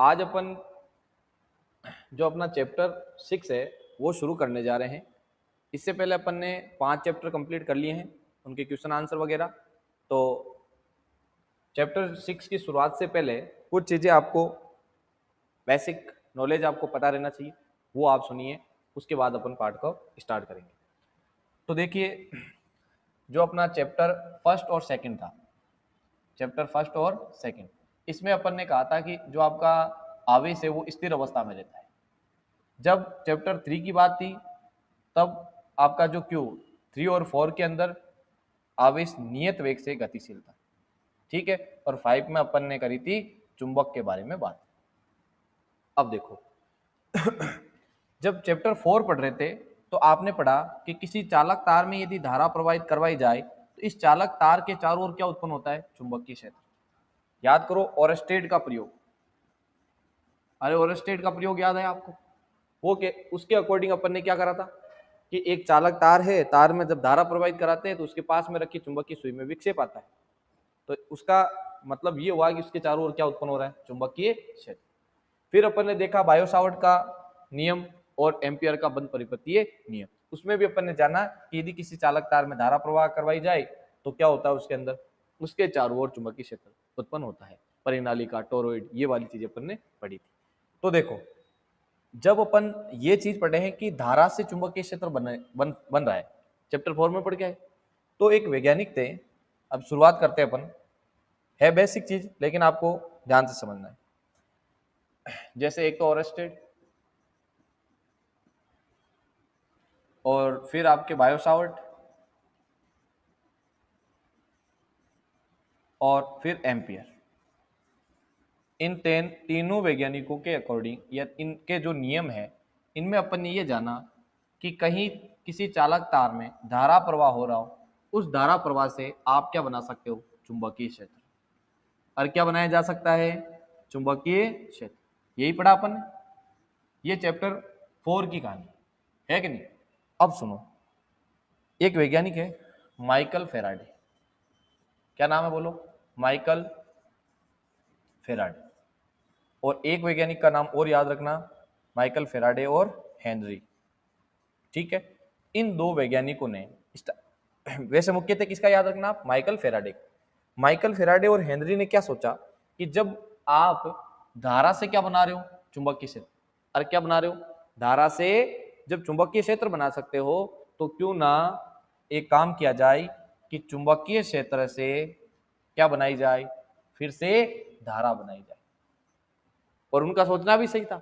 आज अपन जो अपना चैप्टर 6 है वो शुरू करने जा रहे हैं। इससे पहले अपन ने 5 चैप्टर कंप्लीट कर लिए हैं, उनके क्वेश्चन आंसर वगैरह। तो चैप्टर 6 की शुरुआत से पहले कुछ चीज़ें आपको बेसिक नॉलेज आपको पता रहना चाहिए, वो आप सुनिए। उसके बाद अपन पार्ट को स्टार्ट करेंगे। तो देखिए, जो अपना चैप्टर फर्स्ट और सेकंड था, चैप्टर फर्स्ट और सेकंड, इसमें अपन ने कहा था कि जो आपका आवेश है वो स्थिर अवस्था में रहता है। जब चैप्टर 3 की बात थी तब आपका जो क्यू 3 और 4 के अंदर आवेश नियत वेग से गतिशील था, ठीक है। और 5 में अपन ने करी थी चुंबक के बारे में बात। अब देखो, जब चैप्टर 4 पढ़ रहे थे तो आपने पढ़ा कि किसी चालक तार में यदि धारा प्रवाहित करवाई जाए तो इस चालक तार के चारों ओर क्या उत्पन्न होता है? चुंबकीय क्षेत्र। याद करो ओरस्टेड का प्रयोग। अरे ओरस्टेड का प्रयोग याद है आपको? वो के उसके अकॉर्डिंग अपन ने क्या करा था कि एक चालक तार है, तार में जब धारा प्रवाहित कराते हैं तो उसके पास में रखी चुंबकीय सुई में विक्षेप आता है। तो उसका मतलब ये हुआ कि उसके चारों ओर क्या उत्पन्न हो रहा है? चुंबकीय क्षेत्र। फिर अपन ने देखा बायो सावर्ट का नियम और एम्पियर का बंद परिपथीय नियम। उसमें भी अपन ने जाना कि यदि किसी चालक तार में धारा प्रवाह करवाई जाए तो क्या होता है उसके अंदर? उसके चारों ओर चुंबकीय क्षेत्र उत्पन्न होता है। परिनालिका, टोरॉइड, ये वाली चीजें अपन ने पढ़ी थी। तो देखो, जब अपन ये चीज पढ़े हैं कि धारा से चुंबकीय क्षेत्र बन रहा है, चैप्टर 4 में पढ़ के आए, तो एक वैज्ञानिक थे। अब शुरुआत करते हैं अपन, है बेसिक चीज लेकिन आपको ध्यान से समझना है। जैसे एक तो ओरस्टेड, और फिर आपके बायो सावर्ट, और फिर एम्पियर। इन तीनों वैज्ञानिकों के अकॉर्डिंग या इनके जो नियम है, इनमें अपन ने ये जाना कि कहीं किसी चालक तार में धारा प्रवाह हो रहा हो, उस धारा प्रवाह से आप क्या बना सकते हो? चुंबकीय क्षेत्र। और क्या बनाया जा सकता है? चुंबकीय क्षेत्र। यही पढ़ा अपन ने। ये चैप्टर 4 की कहानी है कि नहीं? अब सुनो, एक वैज्ञानिक है माइकल फेराडे। क्या नाम है बोलो? Michael Faraday. और एक वैज्ञानिक का नाम और याद रखना, माइकल फेराडे और हेनरी, ठीक है। इन दो वैज्ञानिकों ने वैसे मुख्यतः किसका याद रखना आप? Michael Faraday. माइकल फेराडे और हेनरी ने क्या सोचा कि जब आप धारा से क्या बना रहे हो? चुंबकीय क्षेत्र। और क्या बना रहे हो? धारा से जब चुंबकीय क्षेत्र बना सकते हो तो क्यों ना एक काम किया जाए कि चुंबकीय क्षेत्र से क्या बनाई जाए? फिर से धारा बनाई जाए। और उनका सोचना भी सही था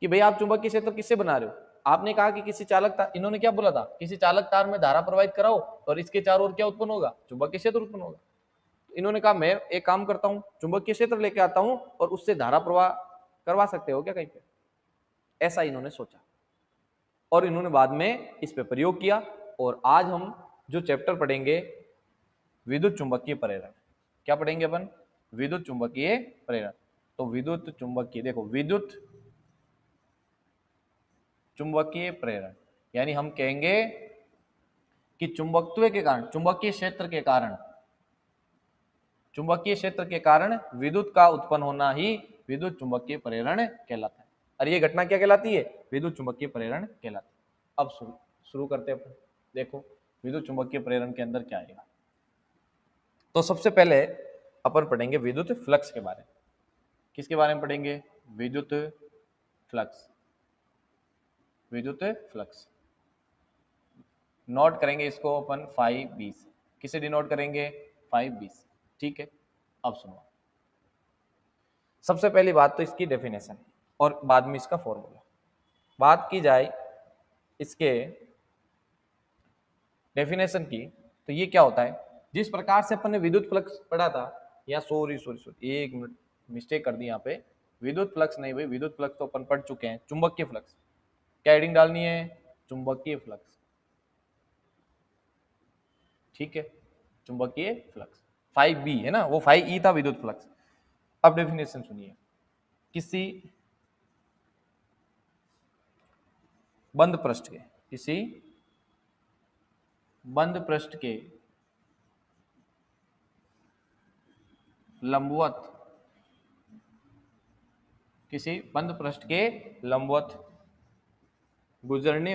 कि भाई आप चुंबकीय क्षेत्र किससे बना रहे हो? आपने कहा कि किसी चालक तार, इन्होंने क्या बोला था? किसी चालक तार में धारा प्रवाहित कराओ और इसके चारों ओर क्या उत्पन्न होगा? चुंबकीय क्षेत्र उत्पन्न होगा। इन्होंने कहा मैं एक काम करता हूं, चुंबकीय क्षेत्र लेके आता हूं और उससे धारा प्रवाह करवा सकते हो क्या कहीं पे? ऐसा इन्होंने सोचा और इन्होंने बाद में इस पे प्रयोग किया। और आज हम जो चैप्टर पढ़ेंगे, विद्युत चुंबकीय प्रेरण। क्या पढ़ेंगे अपन? विद्युत चुंबकीय प्रेरण। तो विद्युत चुंबकीय, देखो विद्युत चुंबकीय प्रेरण यानी हम कहेंगे कि चुंबकत्व के कारण, चुंबकीय क्षेत्र के कारण, चुंबकीय क्षेत्र के कारण विद्युत का उत्पन्न होना ही विद्युत चुंबकीय प्रेरण कहलाता है। और ये घटना क्या कहलाती है? विद्युत चुंबकीय प्रेरण कहलाती है। अब शुरू करते हैं अपन। देखो विद्युत चुंबकीय प्रेरण के अंदर क्या आएगा। तो सबसे पहले अपन पढ़ेंगे विद्युत फ्लक्स के बारे में। किसके बारे में पढ़ेंगे? विद्युत फ्लक्स। विद्युत फ्लक्स नोट करेंगे इसको अपन 5B से। किसे डिनोट करेंगे? 5B से, ठीक है। अब सुनो, सबसे पहली बात तो इसकी डेफिनेशन और बाद में इसका फॉर्मूला। बात की जाए इसके डेफिनेशन की तो ये क्या होता है? जिस प्रकार से अपन ने विद्युत फ्लक्स पढ़ा था, या सॉरी सॉरी सॉरी एक मिनट, मिस्टेक कर दी यहाँ पे। विद्युत फ्लक्स नहीं भाई, विद्युत फ्लक्स तो अपन पढ़ चुके हैं। चुंबकीय फ्लक्स। क्या हेडिंग डालनी है? चुंबकीय फ्लक्स, ठीक है। चुंबकीय फ्लक्स 5B है ना, वो 5E था विद्युत फ्लक्स। अब डेफिनेशन सुनिए। किसी बंद पृष्ठ के, किसी बंद पृष्ठ के लंबवत किसी बंद पृष्ठ के लंबवत गुजरने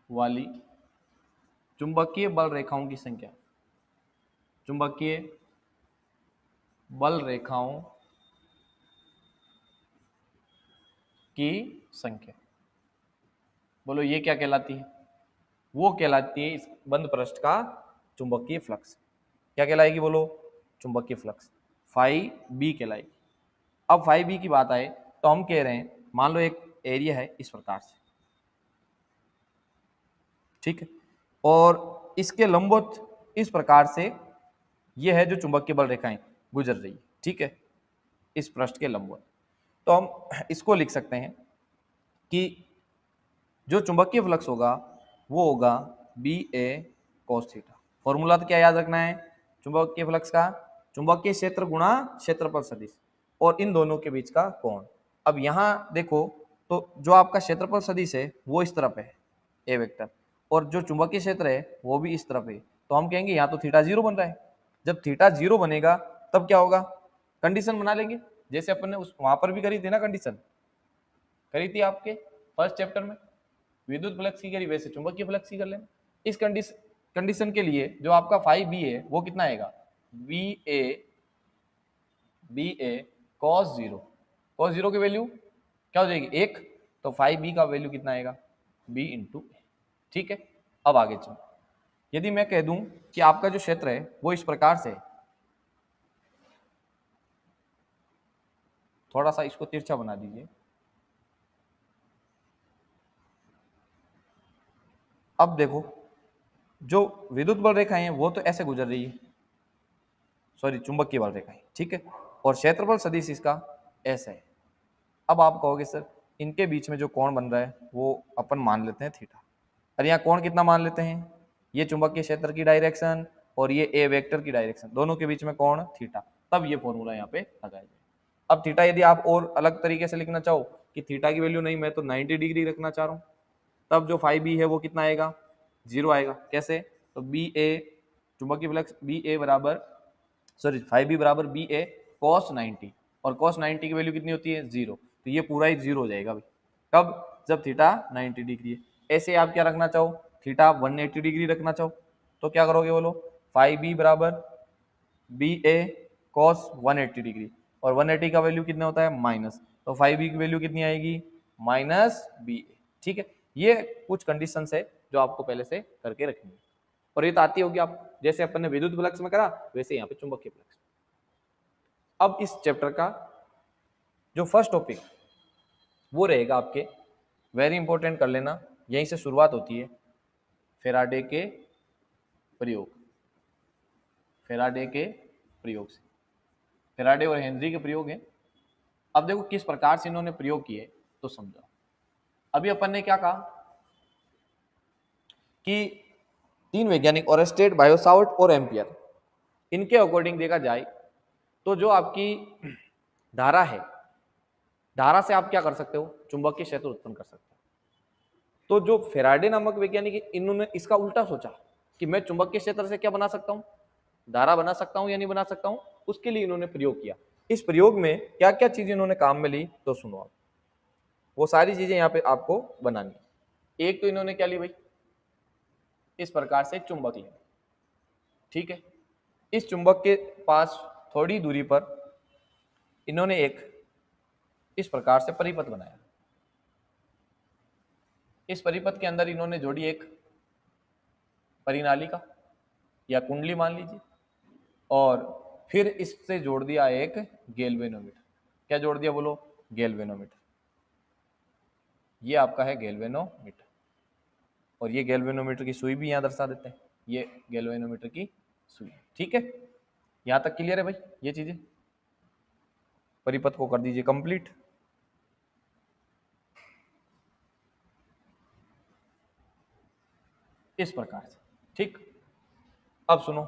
वाली चुंबकीय बल रेखाओं की संख्या, चुंबकीय बल रेखाओं की संख्या। बोलो ये क्या कहलाती है? वो कहलाती है इस बंद पृष्ठ का चुंबकीय फ्लक्स। क्या कहलाएगी? बोलो चुंबकीय फ्लक्स, फाई बी कहलाएगी। अब फाई बी की बात आए तो हम कह रहे हैं, मान लो एक एरिया है इस प्रकार से, ठीक है, और इसके लंबवत इस प्रकार से ये है जो चुंबकीय बल रेखाएं गुजर रही है, ठीक है, इस पृष्ठ के लंबवत। तो हम इसको लिख सकते हैं कि जो चुंबकीय फ्लक्स होगा वो होगा बी ए कॉस थीटा। फॉर्मूला तो क्या याद रखना है चुंबकीय फ्लक्स का? चुंबकीय क्षेत्र गुणा क्षेत्रफल सदिश और इन दोनों के बीच का कोण। अब यहाँ देखो तो जो आपका क्षेत्रफल सदिश है वो इस तरफ है ए वेक्टर, और जो चुंबकीय क्षेत्र है वो भी इस तरफ है, तो हम कहेंगे यहाँ तो थीटा जीरो बन रहा है। जब थीटा जीरो बनेगा तब क्या होगा? कंडीशन बना लेंगे, जैसे अपन ने उस वहां पर भी करी थी ना, कंडीशन करी थी आपके फर्स्ट चैप्टर में, विद्युत फ्लक्स की करी, वैसे चुंबकीय फ्लक्स की कर लेना। इस कंडीशन के लिए जो आपका फाइव बी है वो कितना आएगा? बी ए कॉस जीरो की वैल्यू क्या हो जाएगी? एक। तो फाइव बी का वैल्यू कितना आएगा? बी इंटू ए। ठीक है, अब आगे चलो। यदि मैं कह दूं कि आपका जो क्षेत्र है वो इस प्रकार से है, थोड़ा सा इसको तिरछा बना दीजिए। अब देखो जो विद्युत बल रेखाएं हैं वो तो ऐसे गुजर रही है, सॉरी चुंबकीय बल रेखाएं, ठीक है, और क्षेत्रफल सदिश इसका ऐसा है। अब आप कहोगे सर इनके बीच में जो कोण बन रहा है वो अपन मान लेते हैं थीटा। अरे यहाँ कोण कितना मान लेते हैं? ये चुंबकीय क्षेत्र की डायरेक्शन और ये ए वेक्टर की डायरेक्शन, दोनों के बीच में कोण थीटा, तब ये फॉर्मूला यहाँ पे लगाया जाए। अब थीटा यदि आप और अलग तरीके से लिखना चाहो कि थीटा की वैल्यू नहीं, मैं तो 90 डिग्री रखना चाह रहा हूँ, तब जो फाइव बी है वो कितना आएगा? जीरो आएगा। कैसे? तो बी ए चुंबकीय फ्लक्स बी ए बराबर, सॉरी फाइव बी बराबर बी ए कॉस 90, और कॉस 90 की वैल्यू कितनी होती है? जीरो। तो ये पूरा ही जीरो हो जाएगा भाई। कब? जब थीटा 90 डिग्री है। ऐसे आप क्या रखना चाहो? थीटा 180 डिग्री रखना चाहो तो क्या करोगे? बोलो फाइव बी बराबर बी ए कॉस 180 डिग्री, और 180 का वैल्यू कितना होता है? माइनस, तो फाइव बी की वैल्यू कितनी आएगी? माइनस बी ए। ठीक है, ये कुछ कंडीशंस है जो आपको पहले से करके रखनी है, और ये तो आती होगी आप, जैसे अपन ने विद्युत फ्लक्स में करा वैसे यहाँ पे चुंबकीय फ्लक्स। अब इस चैप्टर का जो फर्स्ट टॉपिक वो रहेगा आपके, वेरी इंपॉर्टेंट कर लेना, यहीं से शुरुआत होती है, फेराडे के प्रयोग। फेराडे के प्रयोग से, फेराडे और हेनरी के प्रयोग हैं। अब देखो किस प्रकार से इन्होंने प्रयोग किए तो समझो। अभी अपन ने क्या कहा कि तीन वैज्ञानिक ओरेस्टेड, बायोसावर्ट और एम्पियर, इनके अकॉर्डिंग देखा जाए तो जो आपकी धारा है, धारा से आप क्या कर सकते हो? चुंबकीय क्षेत्र उत्पन्न कर सकते हो। तो जो फेराडे नामक वैज्ञानिक है, इन्होंने इसका उल्टा सोचा कि मैं चुंबकीय क्षेत्र से क्या बना सकता हूँ? धारा बना सकता हूँ या नहीं बना सकता हूँ? उसके लिए इन्होंने प्रयोग किया। इस प्रयोग में क्या क्या चीजें इन्होंने काम में ली तो सुनो आप, वो सारी चीजें यहाँ पे आपको बनानी है। एक तो इन्होंने क्या ली भाई? इस प्रकार से चुंबक लिया, ठीक है। इस चुंबक के पास थोड़ी दूरी पर इन्होंने एक इस प्रकार से परिपथ बनाया। इस परिपथ के अंदर इन्होंने जोड़ी एक परिनालिका या कुंडली मान लीजिए, और फिर इससे जोड़ दिया एक गैल्वेनोमीटर। क्या जोड़ दिया? बोलो गैल्वेनोमीटर। ये आपका है गैल्वेनोमीटर, और ये गैल्वेनोमीटर की सुई भी यहां दर्शा देते हैं, ये गैल्वेनोमीटर की सुई, ठीक है। यहां तक क्लियर है भाई? ये चीजें परिपथ को कर दीजिए कंप्लीट। इस प्रकार से, ठीक। अब सुनो,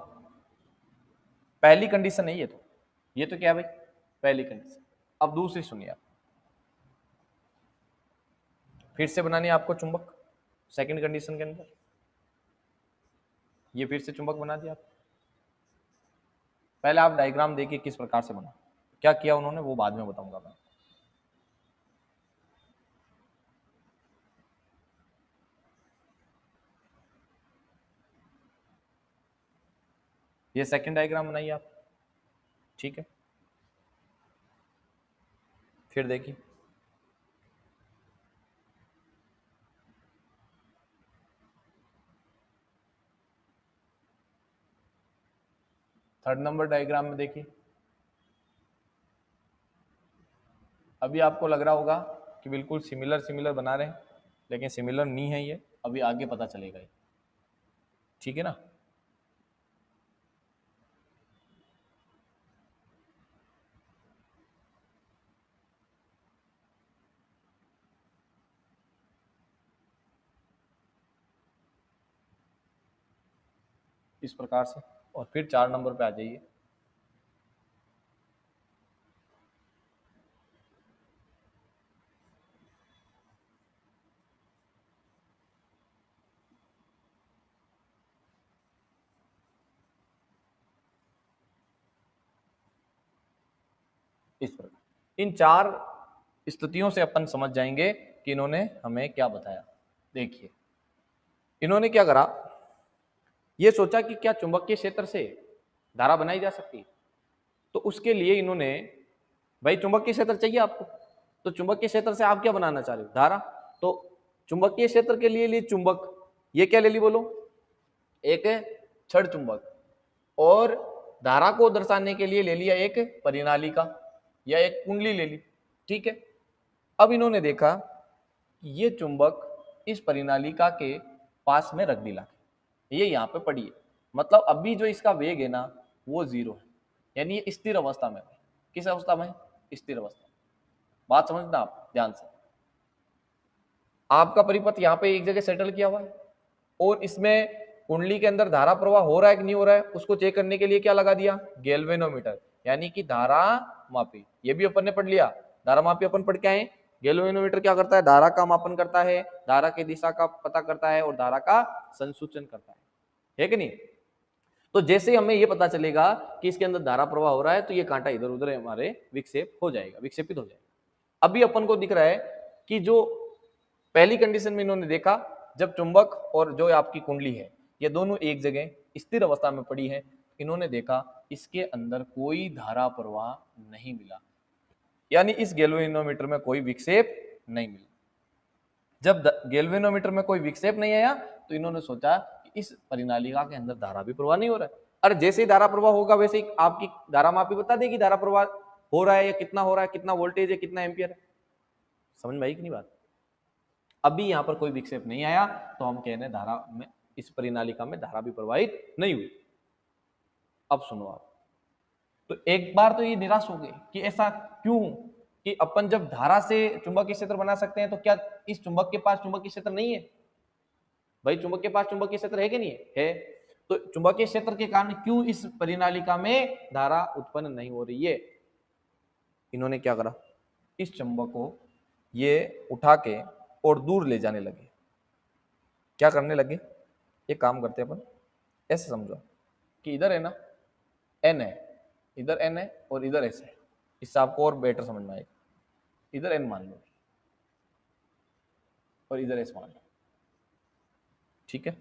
पहली कंडीशन है ये तो क्या है भाई? पहली कंडीशन। अब दूसरी सुनिए आप, फिर से बनानी है आपको चुंबक सेकंड कंडीशन के अंदर। ये फिर से चुंबक बना दिया आप। पहले आप डायग्राम देखिए किस प्रकार से बना, क्या किया उन्होंने वो बाद में बताऊंगा मैं। ये सेकंड डायग्राम बनाइए आप, ठीक है। फिर देखिए थर्ड नंबर डायग्राम में देखिए, अभी आपको लग रहा होगा कि बिल्कुल सिमिलर सिमिलर बना रहे हैं, लेकिन सिमिलर नहीं है ये, अभी आगे पता चलेगा ये, ठीक है ना। इस प्रकार से, और फिर 4 नंबर पे आ जाइए। इस प्रकार इन 4 स्थितियों से अपन समझ जाएंगे कि इन्होंने हमें क्या बताया। देखिए इन्होंने क्या करा, ये सोचा कि क्या चुंबकीय क्षेत्र से धारा बनाई जा सकती है। तो उसके लिए इन्होंने, भाई चुंबकीय क्षेत्र चाहिए आपको, तो चुंबकीय क्षेत्र से आप क्या बनाना चाह रहे हो, धारा। तो चुंबकीय क्षेत्र के लिए चुंबक, ये क्या ले ली बोलो, एक छड़ चुंबक, और धारा को दर्शाने के लिए ले लिया एक परिनालिका या एक कुंडली ले ली, ठीक है। अब इन्होंने देखा कि ये चुंबक इस परिनालिका के पास में रख दिला, ये यहाँ पे पड़ी है, मतलब अभी जो इसका वेग है ना वो 0 है, यानी ये स्थिर अवस्था में है। किस अवस्था में, स्थिर अवस्था। बात समझना आप ध्यान से, आपका परिपथ यहाँ पे एक जगह सेटल किया हुआ है, और इसमें कुंडली के अंदर धारा प्रवाह हो रहा है कि नहीं हो रहा है, उसको चेक करने के लिए क्या लगा दिया, गैल्वेनोमीटर, यानी कि धारा मापी। ये भी अपन ने पढ़ लिया, धारा मापी अपन पढ़ के आए। गैल्वेनोमीटर क्या करता है, धारा का मापन करता है, धारा की दिशा का पता करता है, और धारा का संसूचन करता है कि नहीं। तो जैसे हमें ये पता चलेगा कि इसके अंदर धारा प्रवाह हो रहा है, तो ये कांटा इधर उधर हमारे विक्षेप हो जाएगा, विक्षेपित हो जाएगा। अभी अपन को दिख रहा है कि जो पहली कंडीशन में इन्होंने देखा, जब चुंबक और जो आपकी कुंडली है ये दोनों एक जगह स्थिर अवस्था में पड़ी है, इन्होंने देखा इसके अंदर कोई धारा प्रवाह नहीं मिला, यानी इस गैल्वेनोमीटर में कोई विक्षेप नहीं मिला। जब गैल्वेनोमीटर में कोई विक्षेप नहीं आया, तो इन्होंने सोचा कि इस परिनालिका के अंदर धारा भी प्रवाह नहीं हो रहा है। अरे जैसे ही धारा प्रवाह होगा वैसे ही आपकी धारा मापी बता देगी धारा प्रवाह हो रहा है या कितना हो रहा है, कितना वोल्टेज है, कितना एम्पियर है। समझ में आई कि नहीं बात। अभी यहाँ पर कोई विक्षेप नहीं आया, तो हम कह रहे हैं धारा में, इस परिनालिका में धारा भी प्रवाहित नहीं हुई। अब सुनो आप, तो एक बार तो ये निराश हो गए कि ऐसा क्यों, कि अपन जब धारा से चुंबकीय क्षेत्र बना सकते हैं, तो क्या इस चुंबक के पास चुंबकीय क्षेत्र नहीं है। भाई चुंबक के पास चुंबकीय क्षेत्र है कि नहीं है, तो चुंबकीय क्षेत्र के कारण क्यों इस परिनालिका में धारा उत्पन्न नहीं हो रही है। इन्होंने क्या करा, इस चुंबक को ये उठा के और दूर ले जाने लगे। क्या करने लगे, एक काम करते हैं अपन, ऐसे समझो कि इधर है ना एन है, इधर एन है और इधर एस है, इससे आपको और बेटर समझ में आएगा। इधर एन मान लो और इधर एस मान लो, ठीक है।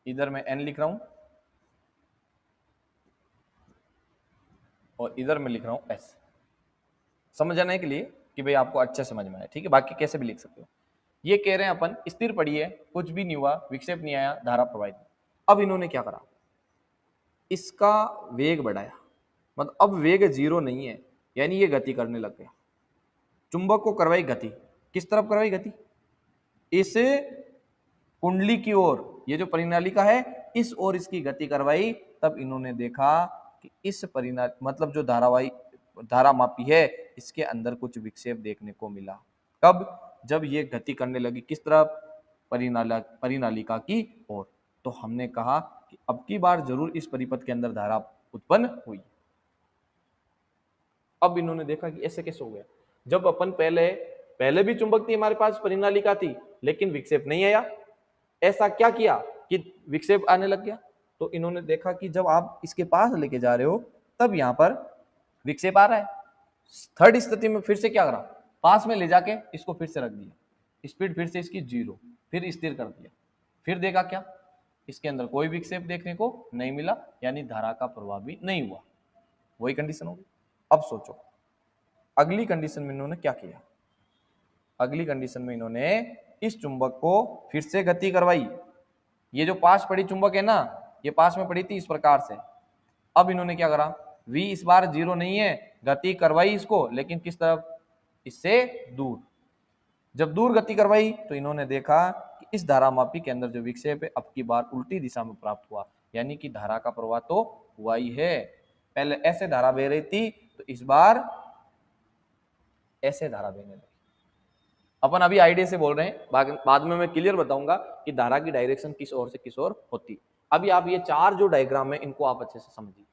इधर मैं एन लिख रहा हूं और इधर मैं लिख रहा हूं एस, समझ जाने के लिए कि भाई आपको अच्छे समझ में आए, ठीक है। बाकी कैसे भी लिख सकते हो। ये कह रहे हैं अपन स्थिर पड़ी है, कुछ भी नहीं हुआ, विक्षेप नहीं आया, धारा प्रवाहित। अब इन्होंने क्या करा, इसका वेग बढ़ाया, मतलब अब वेग 0 नहीं है, यानी ये गति करने लग गया। चुंबक को करवाई गति, किस तरफ करवाई गति, इस कुंडली की ओर, ये जो परिनालिका है इस ओर इसकी गति करवाई। तब इन्होंने देखा कि इस मतलब जो धारावाही धारा मापी है इसके अंदर कुछ विक्षेप देखने को मिला। कब, जब ये गति करने लगी किस तरफ, परिनालिका की ओर। तो हमने कहा कि अब की बार जरूर इस परिपथ के अंदर धारा उत्पन्न हुई। अब इन्होंने देखा कि ऐसे कैसे हो गया, जब अपन पहले भी चुंबक थी हमारे पास, परिनालिका थी, लेकिन विक्षेप नहीं आया, ऐसा क्या किया कि विक्षेप आने लग गया। तो इन्होंने देखा कि जब आप इसके पास लेके जा रहे हो तब यहाँ पर विक्षेप आ रहा है। थर्ड स्थिति में फिर से क्या करा, पास में ले जाके इसको फिर से रख दिया, स्पीड फिर से इसकी 0, फिर स्थिर कर दिया, फिर देखा क्या, इसके अंदर कोई विक्षेप देखने को नहीं मिला, यानी धारा का प्रवाह भी नहीं हुआ। वही कंडीशन होगी। अब सोचो अगली कंडीशन में इन्होंने क्या किया, अगली कंडीशन में इन्होंने इस चुंबक को फिर से गति करवाई। ये जो पास पड़ी चुंबक है ना, ये पास में पड़ी थी इस प्रकार से। अब इन्होंने क्या करा, v इस बार 0 नहीं है, गति करवाई इसको, लेकिन किस तरफ, इससे दूर। जब दूर गति करवाई तो इन्होंने देखा कि इस धारामापी के अंदर जो विक्षेप है अब की बार उल्टी दिशा में प्राप्त हुआ, यानी कि धारा का प्रवाह तो हुआ ही है। पहले ऐसे धारा बह रही थी तो इस बार ऐसे धारा बहने लगी। अपन अभी आइडिया से बोल रहे हैं, बाद में मैं क्लियर बताऊंगा कि धारा की डायरेक्शन किस ओर से किस ओर होती। अभी आप ये 4 जो डायग्राम है इनको आप अच्छे से समझिए।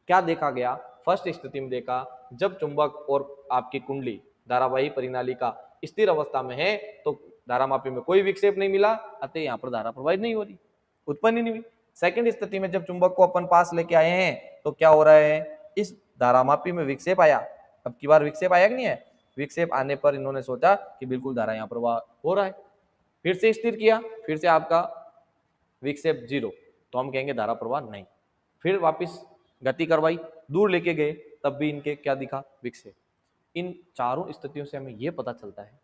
क्या देखा गया, फर्स्ट स्थिति में देखा जब चुंबक और आपकी कुंडली धारावाही परिनालिका स्थिर अवस्था में है तो धारामापी में कोई विक्षेप नहीं मिला, अतः यहाँ पर धारा प्रवाहित नहीं हो रही, उत्पन्न ही नहीं हुई। सेकंड स्थिति में जब चुंबक को अपन पास लेके आए हैं तो क्या हो रहा है, इस धारामापी में विक्षेप आया। अब की बार विक्षेप आया कि नहीं है, विक्षेप आने पर इन्होंने सोचा कि बिल्कुल धारा यहाँ प्रवाह हो रहा है, फिर से स्थिर किया, फिर से आपका विक्षेप 0, तो हम कहेंगे धारा प्रवाह नहीं। फिर वापस गति करवाई, दूर लेके गए, तब भी इनके क्या दिखा, विक्षेप। इन चारों स्थितियों से हमें यह पता चलता है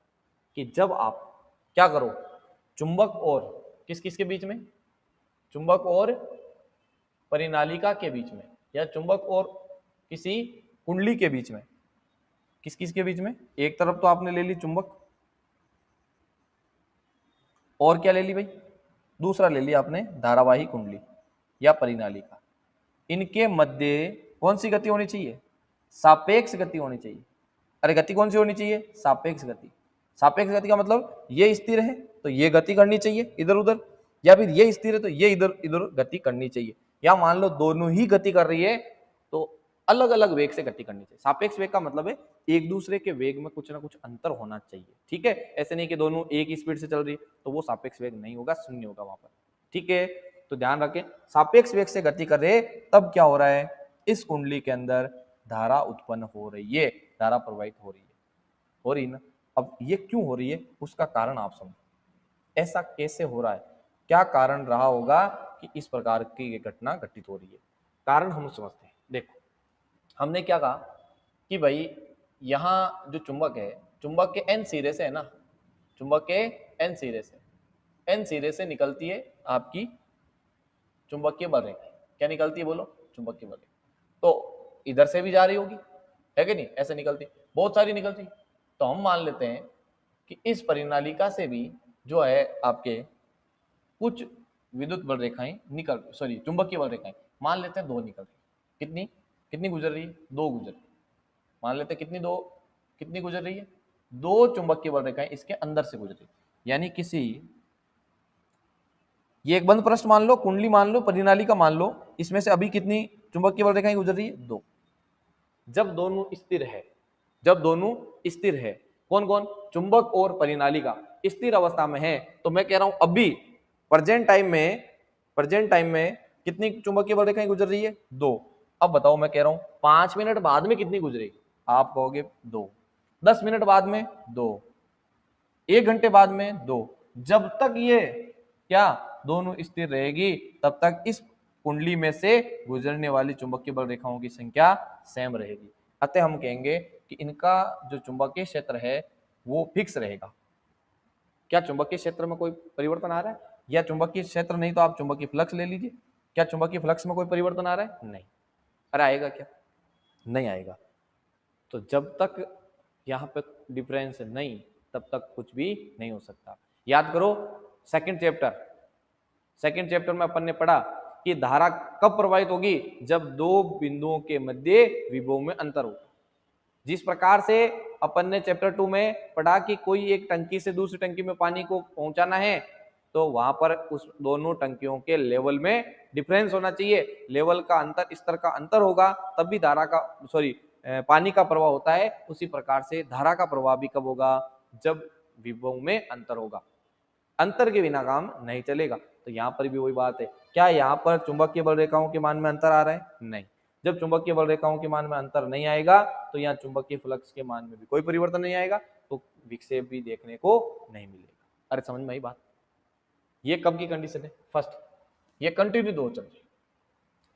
कि जब आप क्या करो, चुंबक और किस किस के बीच में, चुंबक और परिनालिका के बीच में, या चुंबक और किसी कुंडली के बीच में, किस किस के बीच में, एक तरफ तो आपने ले ली चुंबक, और क्या ले ली भाई, दूसरा ले लिया आपने धारावाही कुंडली या परिनालिका। इनके मध्य कौन सी गति होनी चाहिए, सापेक्ष गति होनी चाहिए। अरे गति कौन सी होनी चाहिए, सापेक्ष गति। सापेक्ष गति का मतलब ये स्थिर है तो ये गति करनी चाहिए इधर उधर, या फिर ये स्थिर है तो ये इधर इधर गति करनी चाहिए। या मान लो दोनों ही गति कर रही है तो अलग अलग वेग से गति करनी चाहिए। सापेक्ष वेग का मतलब है एक दूसरे के वेग में कुछ ना कुछ अंतर होना चाहिए, ठीक है। ऐसे नहीं कि दोनों एक ही स्पीड से चल रही है तो वो सापेक्ष वेग नहीं होगा, शून्य होगा वहां पर, ठीक है। तो ध्यान रखें, सापेक्ष वेग से गति कर रहे तब क्या हो रहा है, इस कुंडली के अंदर धारा उत्पन्न हो रही है, धारा प्रवाहित हो रही ना। अब ये क्यों हो रही है उसका कारण आप समझो, ऐसा कैसे हो रहा है, क्या कारण रहा होगा कि इस प्रकार की घटना घटित हो रही है। कारण हम समझते हैं। देखो हमने क्या कहा कि भाई यहाँ जो चुंबक है, चुंबक के एन सिरे से है ना, चुंबक के एन सिरे से निकलती है आपकी चुंबकीय बल रेखा। क्या निकलती है बोलो, चुंबकीय बल रेखा। तो इधर से भी जा रही होगी, है कि नहीं, ऐसे निकलती, बहुत सारी निकलती। तो हम मान लेते हैं कि इस परिनालिका से भी जो है आपके कुछ विद्युत बल रेखाएं चुंबकीय बल रेखाएं मान लेते हैं 2 निकल रही। कितनी कितनी गुजर रही है, 2 गुजर रही। मान लेते हैं कितनी गुजर रही है, 2 चुंबकीय बल रेखाएं इसके अंदर से गुजर रही, यानी ये एक बंद पृष्ठ मान लो, कुंडली मान लो, परिनालिका मान लो, इसमें से अभी कितनी चुंबकीय बल रेखाएं गुजर रही है, 2। जब दोनों स्थिर है, कौन कौन, चुंबक और परिनालिका स्थिर अवस्था में है, तो मैं कह रहा हूं अभी प्रेजेंट टाइम में कितनी चुंबकीय बल रेखाएं गुजर रही है, 2। अब बताओ, मैं कह रहा हूं 5 मिनट बाद में कितनी गुजरेगी, आप कहोगे 2। 10 मिनट बाद में 2, 1 घंटे बाद में 2। जब तक ये क्या दोनों स्थिर रहेगी तब तक इस कुंडली में से गुजरने वाली चुंबकीय बल रेखाओं की संख्या सेम रहेगी। अतः हम कहेंगे कि इनका जो चुंबकीय क्षेत्र है वो फिक्स रहेगा। क्या चुंबकीय क्षेत्र में कोई परिवर्तन आ रहा है, या चुंबकीय क्षेत्र नहीं तो आप चुंबकीय फ्लक्स ले लीजिए, क्या चुंबकीय फ्लक्स में कोई परिवर्तन आ रहा है, नहीं। अरे आएगा क्या, नहीं आएगा। तो जब तक यहाँ पे डिफरेंस नहीं तब तक कुछ भी नहीं हो सकता। याद करो सेकंड चैप्टर में अपन ने पढ़ा कि धारा कब प्रवाहित होगी, जब 2 बिंदुओं के मध्य विभव में अंतर होगा। जिस प्रकार से अपन ने चैप्टर 2 में पढ़ा कि कोई एक टंकी से दूसरी टंकी में पानी को पहुंचाना है तो वहां पर उस दोनों टंकियों के लेवल में डिफरेंस होना चाहिए, लेवल का अंतर, स्तर का अंतर होगा तब भी पानी का प्रवाह होता है, उसी प्रकार से धारा का प्रवाह भी कब होगा, जब विभव में अंतर होगा। अंतर के बिना काम नहीं चलेगा। तो यहाँ पर भी वही बात है, क्या यहाँ पर चुंबकीय बल रेखाओं के मान में अंतर आ रहा है? नहीं। जब चुंबकीय बल रेखाओं के मान में अंतर नहीं आएगा तो यहाँ चुंबकीय फ्लक्स के मान में भी कोई परिवर्तन नहीं आएगा, तो विक्षेप भी देखने को नहीं मिलेगा। अरे समझ में आई बात? ये कब की कंडीशन है? फर्स्ट। ये कंटिन्यू दो चल रही।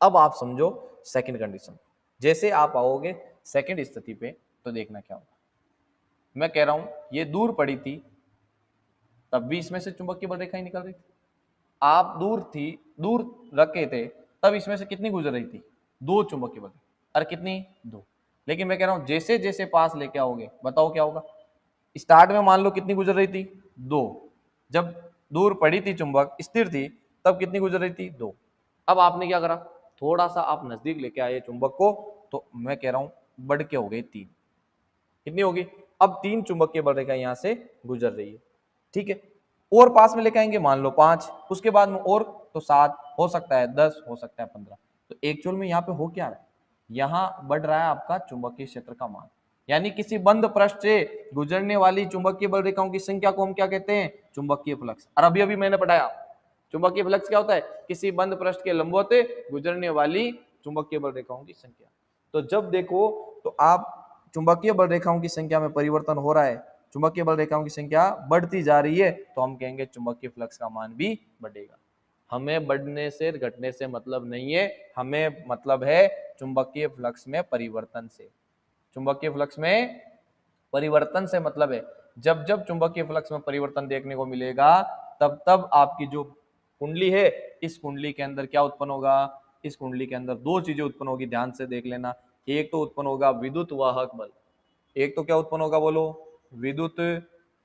अब आप समझो सेकंड कंडीशन। जैसे आप आओगे सेकंड स्थिति पे तो देखना क्या होगा। मैं कह रहा हूं ये दूर पड़ी थी, तब भी इसमें से चुंबकीय बल रेखाएं निकल रही थी। आप दूर रखे थे, तब इसमें से कितनी गुजर रही थी? दो चुंबकीय बल। अरे कितनी? दो। लेकिन मैं कह रहा हूं जैसे जैसे पास लेके आओगे, बताओ क्या होगा। स्टार्ट में मान लो कितनी गुजर रही थी? दो। जब दूर पड़ी थी, चुंबक स्थिर थी, तब कितनी गुजर रही थी? दो। अब आपने क्या करा, थोड़ा सा आप नजदीक लेके आए चुंबक को, तो मैं कह रहा हूं बढ़ के हो गई तीन। कितनी होगी? अब तीन चुंबकीय बल रेखा यहां से गुजर रही है, ठीक है। और पास में लेके आएंगे, मान लो 5, उसके बाद में और तो 7, हो सकता है 10, हो सकता है 15। तो एक्चुअल में यहाँ पे हो क्या रहा है, यहाँ बढ़ रहा है आपका चुंबकीय क्षेत्र का मान। यानी किसी बंद पृष्ठ से गुजरने वाली चुंबकीय बल रेखाओं की संख्या को हम क्या कहते हैं? चुंबकीय फ्लक्स। और अभी अभी मैंने पढ़ाया चुंबकीय फ्लक्स क्या होता है? किसी बंद पृष्ठ के लंबवत गुजरने वाली चुंबकीय बल रेखाओं की संख्या। तो जब देखो तो आप चुंबकीय बल रेखाओं की संख्या में परिवर्तन हो रहा है, चुंबकीय बल रेखाओं की संख्या बढ़ती जा रही है, तो हम कहेंगे चुंबकीय फ्लक्स का मान भी बढ़ेगा। हमें बढ़ने से घटने से मतलब नहीं है, हमें मतलब है चुंबकीय फ्लक्स में परिवर्तन से। चुंबकीय फ्लक्स में परिवर्तन से मतलब है जब जब चुंबकीय फ्लक्स में परिवर्तन देखने को मिलेगा, तब तब आपकी जो कुंडली है, इस कुंडली के अंदर क्या उत्पन्न होगा? इस कुंडली के अंदर दो चीजें उत्पन्न होगी, ध्यान से देख लेना। एक तो उत्पन्न होगा विद्युत वाहक बल। एक तो क्या उत्पन्न होगा बोलो? विद्युत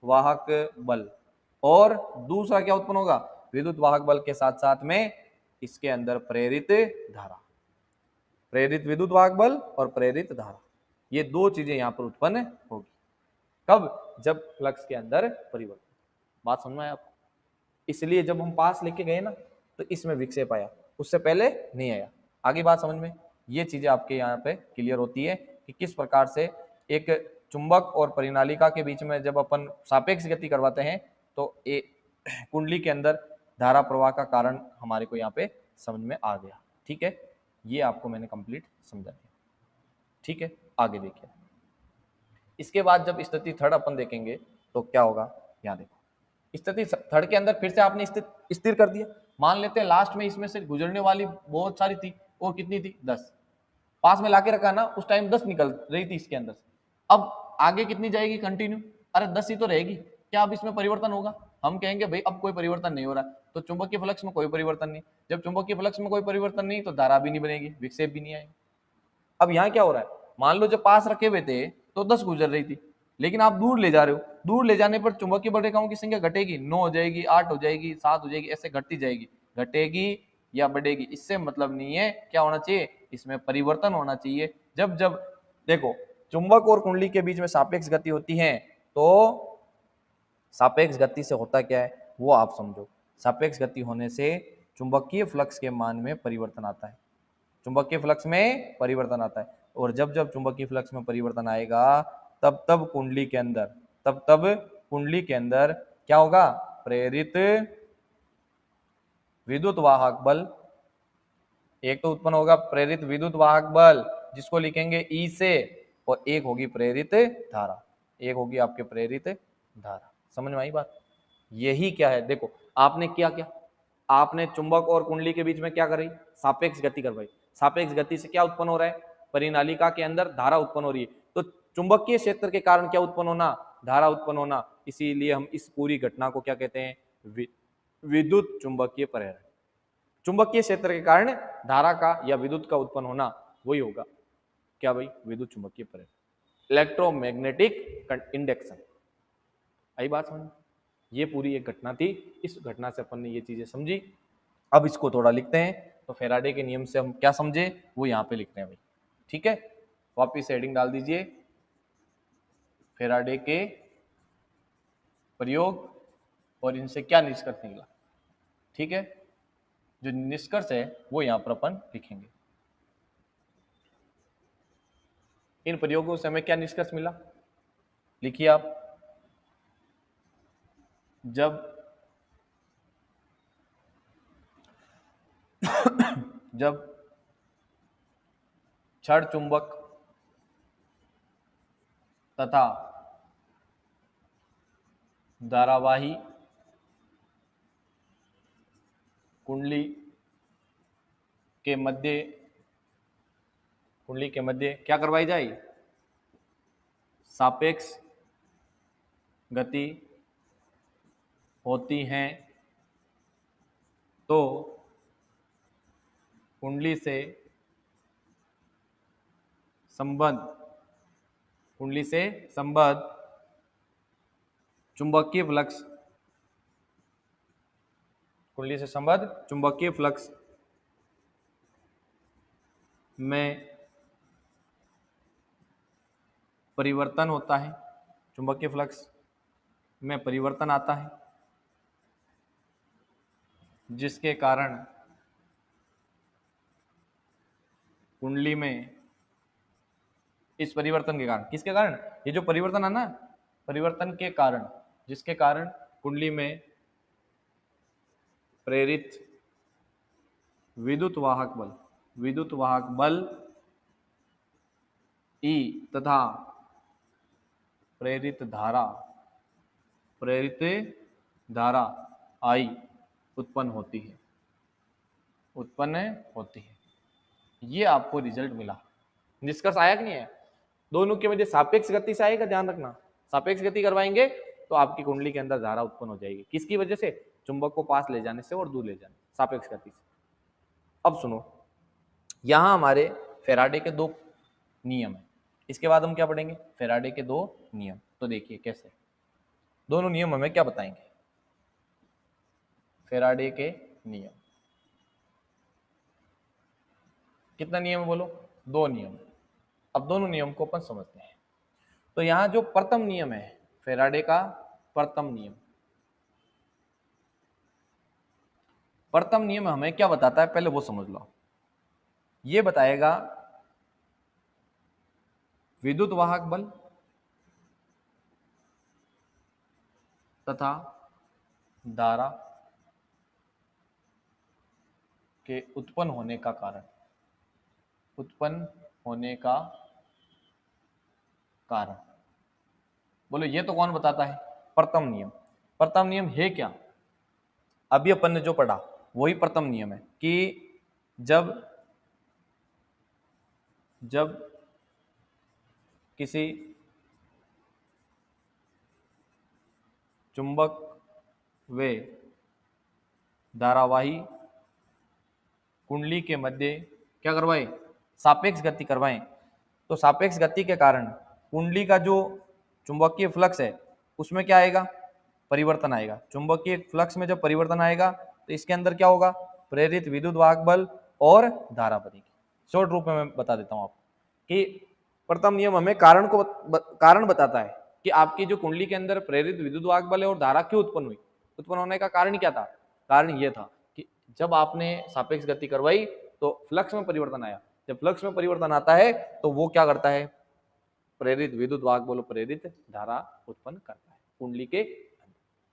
वाहक बल। और दूसरा क्या उत्पन्न होगा? विद्युत वाहक बल के साथ साथ में इसके अंदर प्रेरित धारा। प्रेरित विद्युत वाहक बल और प्रेरित धारा, ये दो चीजें यहां पर उत्पन्न होगी। कब? जब फ्लक्स के अंदर परिवर्तन। बात समझ में आया आपको? इसलिए जब हम पास लेके गए ना, तो इसमें विक्षेप आया, उससे पहले नहीं आया। आगे बात समझ में? ये चीजें आपके यहाँ पे क्लियर होती है कि किस प्रकार से एक चुंबक और परिनालिका के बीच में जब अपन सापेक्ष गति करवाते हैं, तो कुंडली के अंदर धारा प्रवाह का कारण हमारे को यहाँ पे समझ में आ गया। ठीक है, ये आपको मैंने कंप्लीट समझा दिया। ठीक है, आगे देखिए। इसके बाद जब स्थिति थर्ड अपन देखेंगे तो क्या होगा, यहाँ देखो। स्थिति थर्ड के अंदर फिर से आपने स्थिर कर दिया। मान लेते हैं लास्ट में इसमें से गुजरने वाली बहुत सारी थी, और कितनी थी? 10। पास में लाके रखा ना, उस टाइम 10 निकल रही थी इसके अंदर से। अब आगे कितनी जाएगी कंटिन्यू? अरे 10 ही तो रहेगी। क्या अब इसमें परिवर्तन होगा? हम कहेंगे भाई अब कोई परिवर्तन नहीं हो रहा, तो चुंबकीय फ्लक्स में कोई परिवर्तन नहीं। जब चुंबकीय फ्लक्स में कोई परिवर्तन नहीं, तो धारा भी नहीं बनेगी, विक्षेप भी नहीं आएगा। अब यहाँ क्या हो रहा है, मान लो जब पास रखे हुए थे तो 10 गुजर रही थी, लेकिन आप दूर ले जा रहे हो। दूर ले जाने पर चुंबकीय बल रेखाओं की संख्या घटेगी, 9 हो जाएगी, 8 हो जाएगी, 7 हो जाएगी, ऐसे घटती जाएगी। घटेगी या बढ़ेगी, इससे मतलब नहीं है। क्या होना चाहिए? इसमें परिवर्तन होना चाहिए। जब जब देखो चुंबक और कुंडली के बीच में सापेक्ष गति होती है, तो सापेक्ष गति से होता क्या है वो आप समझो। सापेक्ष गति होने से चुंबकीय फ्लक्स के मान में परिवर्तन आता है। चुंबकीय फ्लक्स में परिवर्तन आता है, और जब जब चुंबकीय फ्लक्स में परिवर्तन आएगा, तब तब कुंडली के अंदर क्या होगा? प्रेरित विद्युत वाहक बल एक तो उत्पन्न होगा, प्रेरित विद्युत वाहक बल जिसको लिखेंगे ई से, और एक होगी प्रेरित धारा। एक होगी आपके प्रेरित धारा। समझ में आई बात? यही क्या है, देखो आपने क्या क्या, आपने चुंबक और कुंडली के बीच में क्या करी? सापेक्ष गति करवाई। सापेक्ष गति से क्या उत्पन्न हो रहा है? परिनालिका के अंदर धारा उत्पन्न हो रही है। तो चुंबकीय क्षेत्र के कारण क्या उत्पन्न होना? धारा उत्पन्न होना। इसीलिए हम इस पूरी घटना को क्या कहते हैं? विद्युत चुंबकीय प्रेरण। चुंबकीय क्षेत्र के कारण धारा का या विद्युत का उत्पन्न होना, वही होगा क्या भाई? विद्युत चुंबकीय प्रेरण, इलेक्ट्रोमैग्नेटिक इंडक्शन। आई बात समझ? ये पूरी एक घटना थी, इस घटना से अपन ने ये चीजें समझी। अब इसको थोड़ा लिखते हैं, तो फेराडे के नियम से हम क्या समझे वो यहाँ पे लिखते हैं भाई। ठीक है, वापिस हेडिंग डाल दीजिए, फेराडे के प्रयोग और इनसे क्या निष्कर्ष निकला। ठीक है, जो निष्कर्ष है वो यहाँ पर अपन लिखेंगे। इन प्रयोगों से हमें क्या निष्कर्ष मिला, लिखिए आप। जब जब क्षण चुंबक तथा धारावाही कुंडली के मध्य क्या करवाई जाए, सापेक्ष गति होती हैं, तो कुंडली से संबद्ध चुंबकीय फ्लक्स में परिवर्तन होता है, चुंबकीय फ्लक्स में परिवर्तन आता है, जिसके कारण कुंडली में, इस परिवर्तन के कारण, किसके कारण, ये जो परिवर्तन है ना, परिवर्तन के कारण, जिसके कारण कुंडली में प्रेरित विद्युत वाहक बल ई तथा प्रेरित धारा आई उत्पन्न होती है। ये आपको रिजल्ट मिला, निष्कर्ष आया कि नहीं है। दोनों के मध्य सापेक्ष गति से आएगा, ध्यान रखना, सापेक्ष गति करवाएंगे तो आपकी कुंडली के अंदर धारा उत्पन्न हो जाएगी। किसकी वजह से, चुंबक को पास ले जाने से और दूर ले जाने, सापेक्ष गति से। अब सुनो, यहां हमारे फैराडे के 2 नियम है, इसके बाद हम क्या पढ़ेंगे, फैराडे के 2 नियम। तो देखिए कैसे दोनों नियम हमें क्या बताएंगे। फैराडे के नियम, कितना नियम है बोलो, 2 नियम। अब दोनों नियम को अपन समझते हैं। तो यहां जो प्रथम नियम है, फैराडे का प्रथम नियम हमें क्या बताता है, पहले वो समझ लो। ये बताएगा विद्युत वाहक बल तथा धारा के उत्पन्न होने का कारण। बोलो ये तो कौन बताता है, प्रथम नियम है क्या, अभी अपन ने जो पढ़ा वही प्रथम नियम है कि जब किसी चुंबक व धारावाही कुंडली के मध्य क्या करवाएं, सापेक्ष गति करवाएं, तो सापेक्ष गति के कारण कुंडली का जो चुंबकीय फ्लक्स है उसमें क्या आएगा, परिवर्तन आएगा। चुंबकीय फ्लक्स में जब परिवर्तन आएगा तो इसके अंदर क्या होगा, प्रेरित विद्युत वाहक बल और धारा बनेगी। शॉर्ट रूप में मैं बता देता हूं आपको कि प्रथम नियम हमें कारण बताता है कि आपकी जो कुंडली के अंदर प्रेरित विद्युत वाहक बल है और धारा क्यों उत्पन्न हुई। उत्पन्न होने का कारण क्या था, कारण यह था कि जब आपने सापेक्ष गति करवाई तो फ्लक्स में परिवर्तन आया। जब फ्लक्स में परिवर्तन आता है तो वो क्या करता है, प्रेरित विद्युत वाहक बल, प्रेरित धारा उत्पन्न करता है कुंडली के।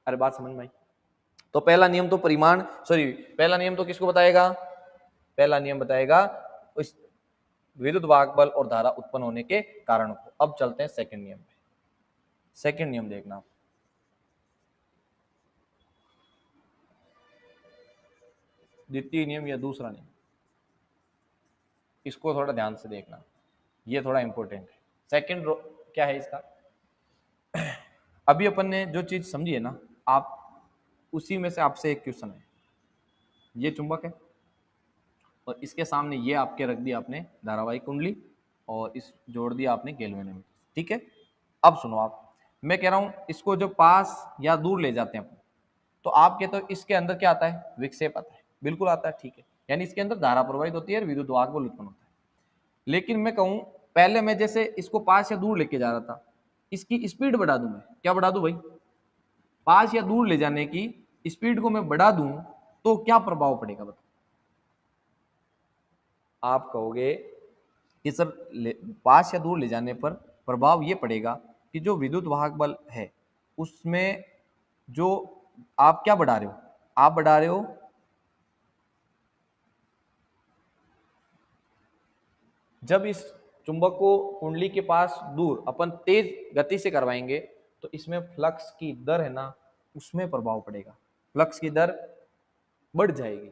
अरे बात समझ में आई। तो पहला नियम तो किसको बताएगा, पहला नियम बताएगा उस विद्युत वाहक बल और धारा उत्पन्न होने के कारण को। अब चलते हैं सेकंड नियम पे। सेकंड नियम देखना, द्वितीय नियम या दूसरा नियम, इसको थोड़ा ध्यान से देखना, ये थोड़ा इंपॉर्टेंट है। सेकंड क्या है इसका, अभी अपन ने जो चीज समझी है ना, आप उसी में से आपसे एक क्वेश्चन है। ये चुंबक है और इसके सामने ये आपके रख दिया आपने धारावाहिक कुंडली और इस जोड़ दिया आपने गैल्वेनोमीटर, ठीक है। अब सुनो आप, मैं कह रहा हूं इसको जो पास या दूर ले जाते हैं अपन, तो आप कहते हो इसके अंदर क्या आता है, विक्षेप आता है, बिल्कुल आता है, ठीक है। यानी इसके अंदर धारा प्रवाहित होती है और विद्युत वाहक बल उत्पन्न होता है। लेकिन मैं कहूं पहले मैं जैसे इसको पास या दूर लेके जा रहा था, इसकी स्पीड बढ़ा दूं, मैं क्या बढ़ा दूं भाई, पास या दूर ले जाने की स्पीड को मैं बढ़ा दूं तो क्या प्रभाव पड़ेगा बताओ। आप कहोगे कि सर पास या दूर ले जाने पर प्रभाव ये पड़ेगा कि जो विद्युत वाहक बल है उसमें जो आप क्या बढ़ा रहे हो, आप बढ़ा रहे हो जब इस चुंबक को कुंडली के पास दूर अपन तेज गति से करवाएंगे तो इसमें फ्लक्स की दर है ना उसमें प्रभाव पड़ेगा, फ्लक्स की दर बढ़ जाएगी।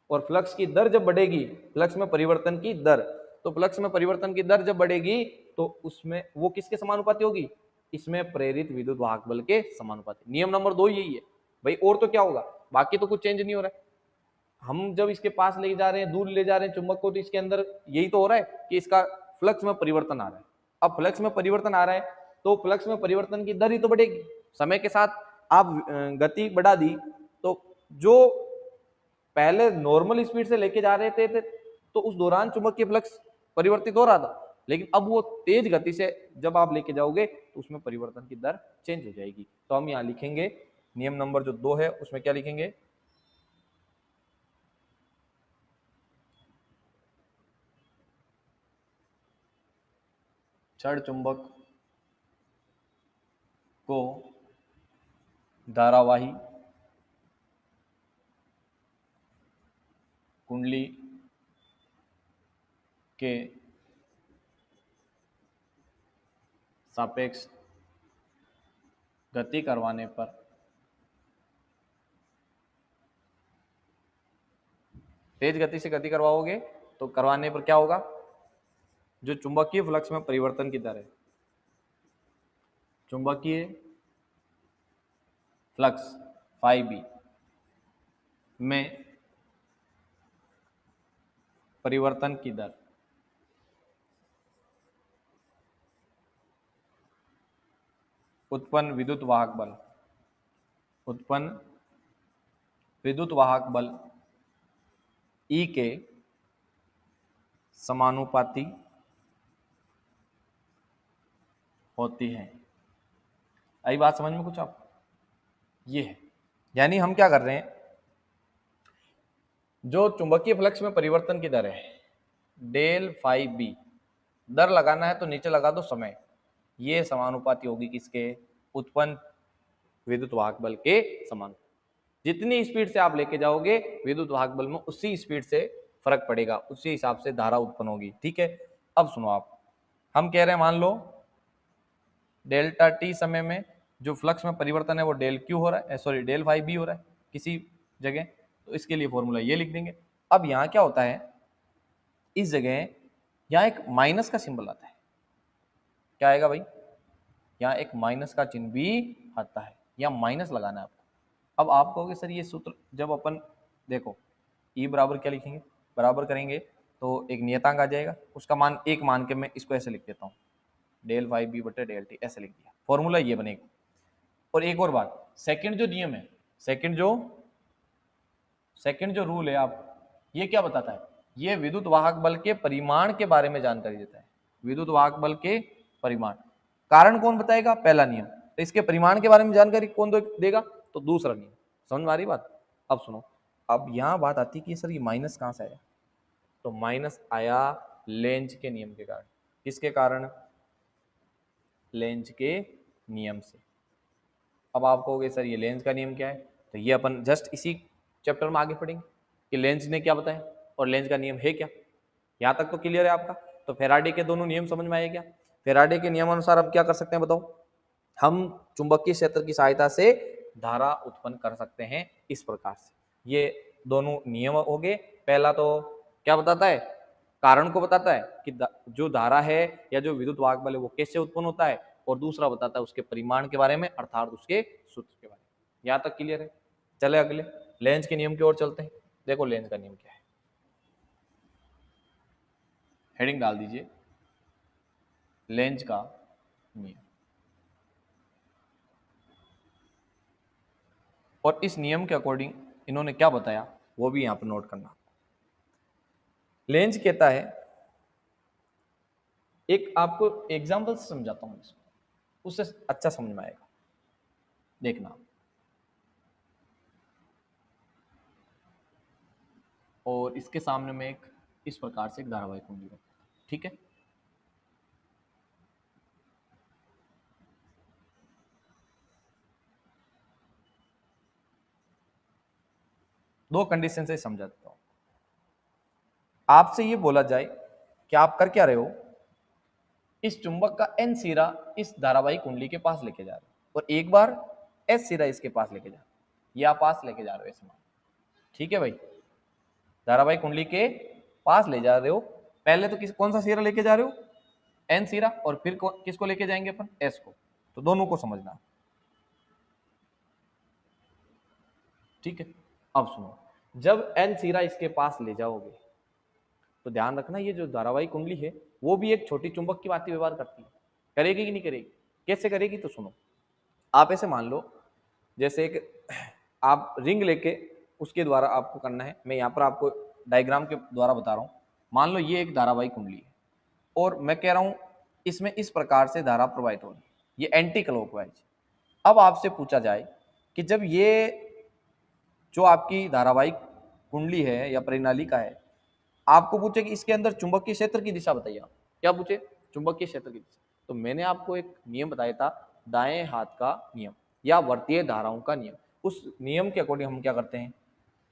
और फ्लक्स की दर जब बढ़ेगी, फ्लक्स में परिवर्तन की दर, तो फ्लक्स में परिवर्तन की दर जब बढ़ेगी तो उसमें वो किसके समानुपाती होगी, इसमें प्रेरित विद्युत वाहक बल के समानुपाती। नियम नंबर 2 यही है भाई, और तो क्या होगा, बाकी तो कुछ चेंज नहीं हो रहा है। हम जब इसके पास ले जा रहे हैं, दूर ले जा रहे हैं चुंबक को, तो इसके अंदर यही तो हो रहा है कि इसका फ्लक्स में परिवर्तन आ रहा है। अब फ्लक्स में परिवर्तन आ रहा है तो फ्लक्स में परिवर्तन की दर ही तो बढ़ेगी। समय के साथ आप गति बढ़ा दी तो जो पहले नॉर्मल स्पीड से लेके जा रहे थे तो उस दौरान चुंबकीय फ्लक्स परिवर्तित हो रहा था, लेकिन अब वो तेज गति से जब आप लेके जाओगे तो उसमें परिवर्तन की दर चेंज हो जाएगी। तो हम यहाँ लिखेंगे नियम नंबर जो 2 है उसमें क्या लिखेंगे, छड़ चुंबक को धारावाही कुंडली के सापेक्ष गति करवाने पर तेज गति से गति करवाओगे तो करवाने पर क्या होगा, जो चुंबकीय फ्लक्स में परिवर्तन की दर है, चुंबकीय फ्लक्स फाई बी में परिवर्तन की दर उत्पन्न विद्युत वाहक बल, उत्पन्न विद्युत वाहक बल ई के समानुपाती होती है। आई बात समझ में कुछ आप, ये है यानी हम क्या कर रहे हैं, जो चुंबकीय फ्लक्स में परिवर्तन की दर है डेल फाई बी, दर लगाना है तो नीचे लगा दो समय, ये समानुपाती होगी किसके, उत्पन्न विद्युत वाहक बल के समान। जितनी स्पीड से आप लेके जाओगे विद्युत वाहक बल में उसी स्पीड से फर्क पड़ेगा, उसी हिसाब से धारा उत्पन्न होगी। ठीक है, अब सुनो आप, हम कह रहे हैं मान लो डेल्टा टी समय में जो फ्लक्स में परिवर्तन है वो डेल क्यू हो रहा है, सॉरी डेल फाई बी हो रहा है किसी जगह, तो इसके लिए फॉर्मूला ये लिख देंगे। अब यहाँ क्या होता है, इस जगह यहाँ एक माइनस का सिंबल आता है, क्या आएगा भाई, यहाँ एक माइनस का चिन्ह भी आता है, यहाँ माइनस लगाना है आपको। अब आप कहोगे सर ये सूत्र जब अपन देखो ई बराबर क्या लिखेंगे, बराबर करेंगे तो एक नियतांक आ जाएगा, उसका मान एक मान के मैं इसको ऐसे लिख देता हूँ, डेल फाई बी बटे डेल टी, ऐसे लिख दिया, फॉर्मूला ये बनेगा। और एक और बात, सेकंड जो नियम है, सेकंड जो रूल है आप, ये क्या बताता है, ये विद्युत वाहक बल के परिमाण के बारे में जानकारी देता है, विद्युत वाहक बल के परिमाण। कारण कौन बताएगा, पहला नियम, तो इसके परिमाण के बारे में जानकारी कौन देगा, तो दूसरा नियम। समझ में आ रही बात। अब सुनो, अब यहाँ बात आती है कि सर ये माइनस कहाँ से आया, तो माइनस आया लेंज के नियम के कारण। किसके कारण, लेंज के नियम से। अब आप कहोगे सर ये लेंज का नियम क्या है, तो ये अपन जस्ट इसी चैप्टर में आगे पढ़ेंगे कि लेंज ने क्या बताया और लेंज का नियम है क्या। यहाँ तक तो क्लियर है आपका। तो फेराडे के दोनों नियम समझ में आए क्या, फेराडे के नियम अनुसार हम क्या कर सकते हैं बताओ, हम चुंबकीय क्षेत्र की सहायता से धारा उत्पन्न कर सकते हैं इस प्रकार से। ये दोनों नियम हो गए। पहला तो क्या बताता है, कारण को बताता है कि जो धारा है या जो विद्युत वाहक बल है वो कैसे उत्पन्न होता है, और दूसरा बताता है उसके परिमाण के बारे में, अर्थात उसके सूत्र के बारे में। यहाँ तक क्लियर है। चले अगले लेंज के नियम की ओर चलते हैं। देखो लेंज का नियम क्या है, हेडिंग डाल दीजिए लेंज का नियम। और इस नियम के अकॉर्डिंग इन्होंने क्या बताया वो भी यहाँ पर नोट करना। लेंज कहता है, एक आपको एग्जाम्पल से समझाता हूं इसको, उससे अच्छा समझ में आएगा, देखना। और इसके सामने में एक इस प्रकार से एक धारावाहिक कुंडली रखता हूं। ठीक है। दो कंडीशन से समझा देता हूं। आपसे ये बोला जाए कि आप कर क्या रहे हो, इस चुंबक का एन सिरा इस धारावाही कुंडली के पास लेके जा रहे हो और एक बार एस सिरा इसके पास लेके जा रहे हो, ये आप पास लेके जा रहे हो ऐसे मान, ठीक है भाई। धारावाही कुंडली के पास ले जा रहे हो, पहले तो कौन सा सिरा लेके जा रहे हो, एन सिरा, और फिर किसको लेके जाएंगे अपन, एस को। तो दोनों को समझना, ठीक है। अब सुनो, जब एन सिरा इसके पास ले जाओगे तो ध्यान रखना ये जो धारावाही कुंडली है वो भी एक छोटी चुंबक की भांति व्यवहार करती है, करेगी कि नहीं करेगी, कैसे करेगी, तो सुनो। आप ऐसे मान लो जैसे एक आप रिंग लेके उसके द्वारा आपको करना है, मैं यहाँ पर आपको डायग्राम के द्वारा बता रहा हूँ। मान लो ये एक धारावाही कुंडली है और मैं कह रहा हूँ इसमें इस प्रकार से धारा प्रवाहित होगी, ये एंटी क्लॉकवाइज। अब आपसे पूछा जाए कि जब ये जो आपकी धारावाहिक कुंडली है या परिनालिका है, आपको पूछे कि इसके अंदर चुंबकीय क्षेत्र की दिशा बताइए, आप क्या पूछे, चुंबकीय क्षेत्र की दिशा। तो मैंने आपको एक नियम बताया था, दाएं हाथ का नियम या वर्तीय धाराओं का नियम। उस नियम के अकॉर्डिंग हम क्या करते हैं,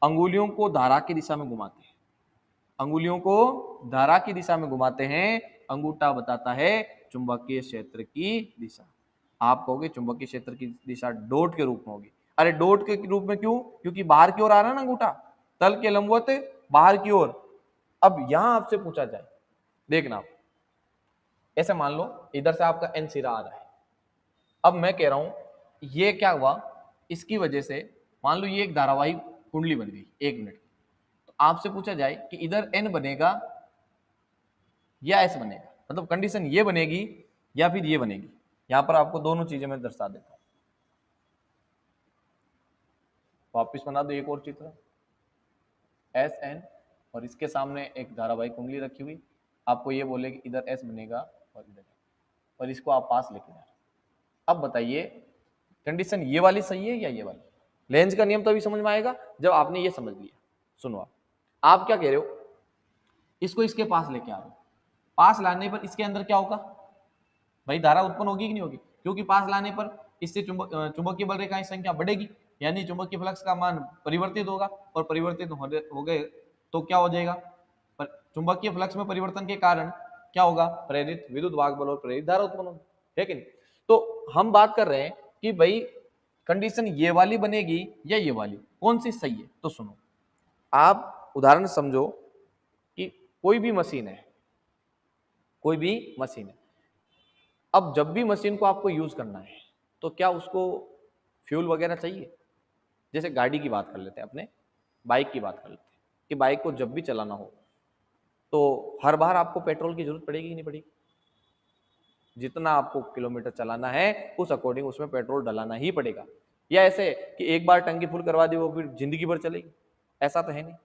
अंगुलियों को धारा की दिशा में घुमाते हैं, अंगुलियों को धारा की दिशा में घुमाते हैं, अंगूठा बताता है चुंबकीय क्षेत्र की दिशा। आप कहोगे चुंबकीय क्षेत्र की दिशा डॉट के रूप में होगी, अरे डॉट के रूप में क्यों, क्योंकि बाहर की ओर आ रहा है ना अंगूठा, तल के लंबवत बाहर की ओर। अब यहां आपसे पूछा जाए, देखना आप ऐसे मान लो इधर से आपका एन सिरा आ रहा है, अब मैं कह रहा हूं ये क्या हुआ, इसकी वजह से मान लो ये एक धारावाही कुंडली बन गई 1 मिनट, तो आपसे पूछा जाए कि इधर एन बनेगा या एस बनेगा, मतलब कंडीशन ये बनेगी या फिर ये बनेगी। यहां पर आपको दोनों चीजें मैं दर्शा देता हूं, वापिस बना दो एक और चित्र, एस एन और इसके सामने एक धारावाही कुंडली रखी हुई, आपको ये बोले कि इधर एस बनेगा और इधर, और इसको आप पास लेके जा रहे। अब बताइए कंडीशन ये वाली सही है या ये वाली। लेंज का नियम तो अभी समझ में आएगा जब आपने ये समझ लिया। सुनो आप क्या कह रहे हो, इसको इसके पास लेके आ रहे हो, पास लाने पर इसके अंदर क्या होगा भाई, धारा उत्पन्न होगी कि नहीं होगी, क्योंकि पास लाने पर इससे चुंबकीय बल रेखाएं संख्या बढ़ेगी, यानी चुंबकीय फ्लक्स का मान परिवर्तित होगा, और परिवर्तित हो गए तो क्या हो जाएगा, पर चुंबकीय फ्लक्स में परिवर्तन के कारण क्या होगा, प्रेरित विद्युत वाहक बल और प्रेरित धारा उत्पन्न होगी, है कि नहीं। तो हम बात कर रहे हैं कि भाई कंडीशन ये वाली बनेगी या ये वाली, कौन सी सही है। तो सुनो आप उदाहरण समझो कि कोई भी मशीन है, कोई भी मशीन है, अब जब भी मशीन को आपको यूज करना है तो क्या उसको फ्यूल वगैरह चाहिए। जैसे गाड़ी की बात कर लेते हैं, अपने बाइक की बात कर लेते हैं कि बाइक को जब भी चलाना हो तो हर बार आपको पेट्रोल की जरूरत पड़ेगी कि नहीं पड़ेगी, जितना आपको किलोमीटर चलाना है उस अकॉर्डिंग उसमें पेट्रोल डलाना ही पड़ेगा। या ऐसे कि एक बार टंकी फुल करवा दी वो फिर जिंदगी भर चलेगी, ऐसा तो है नहीं।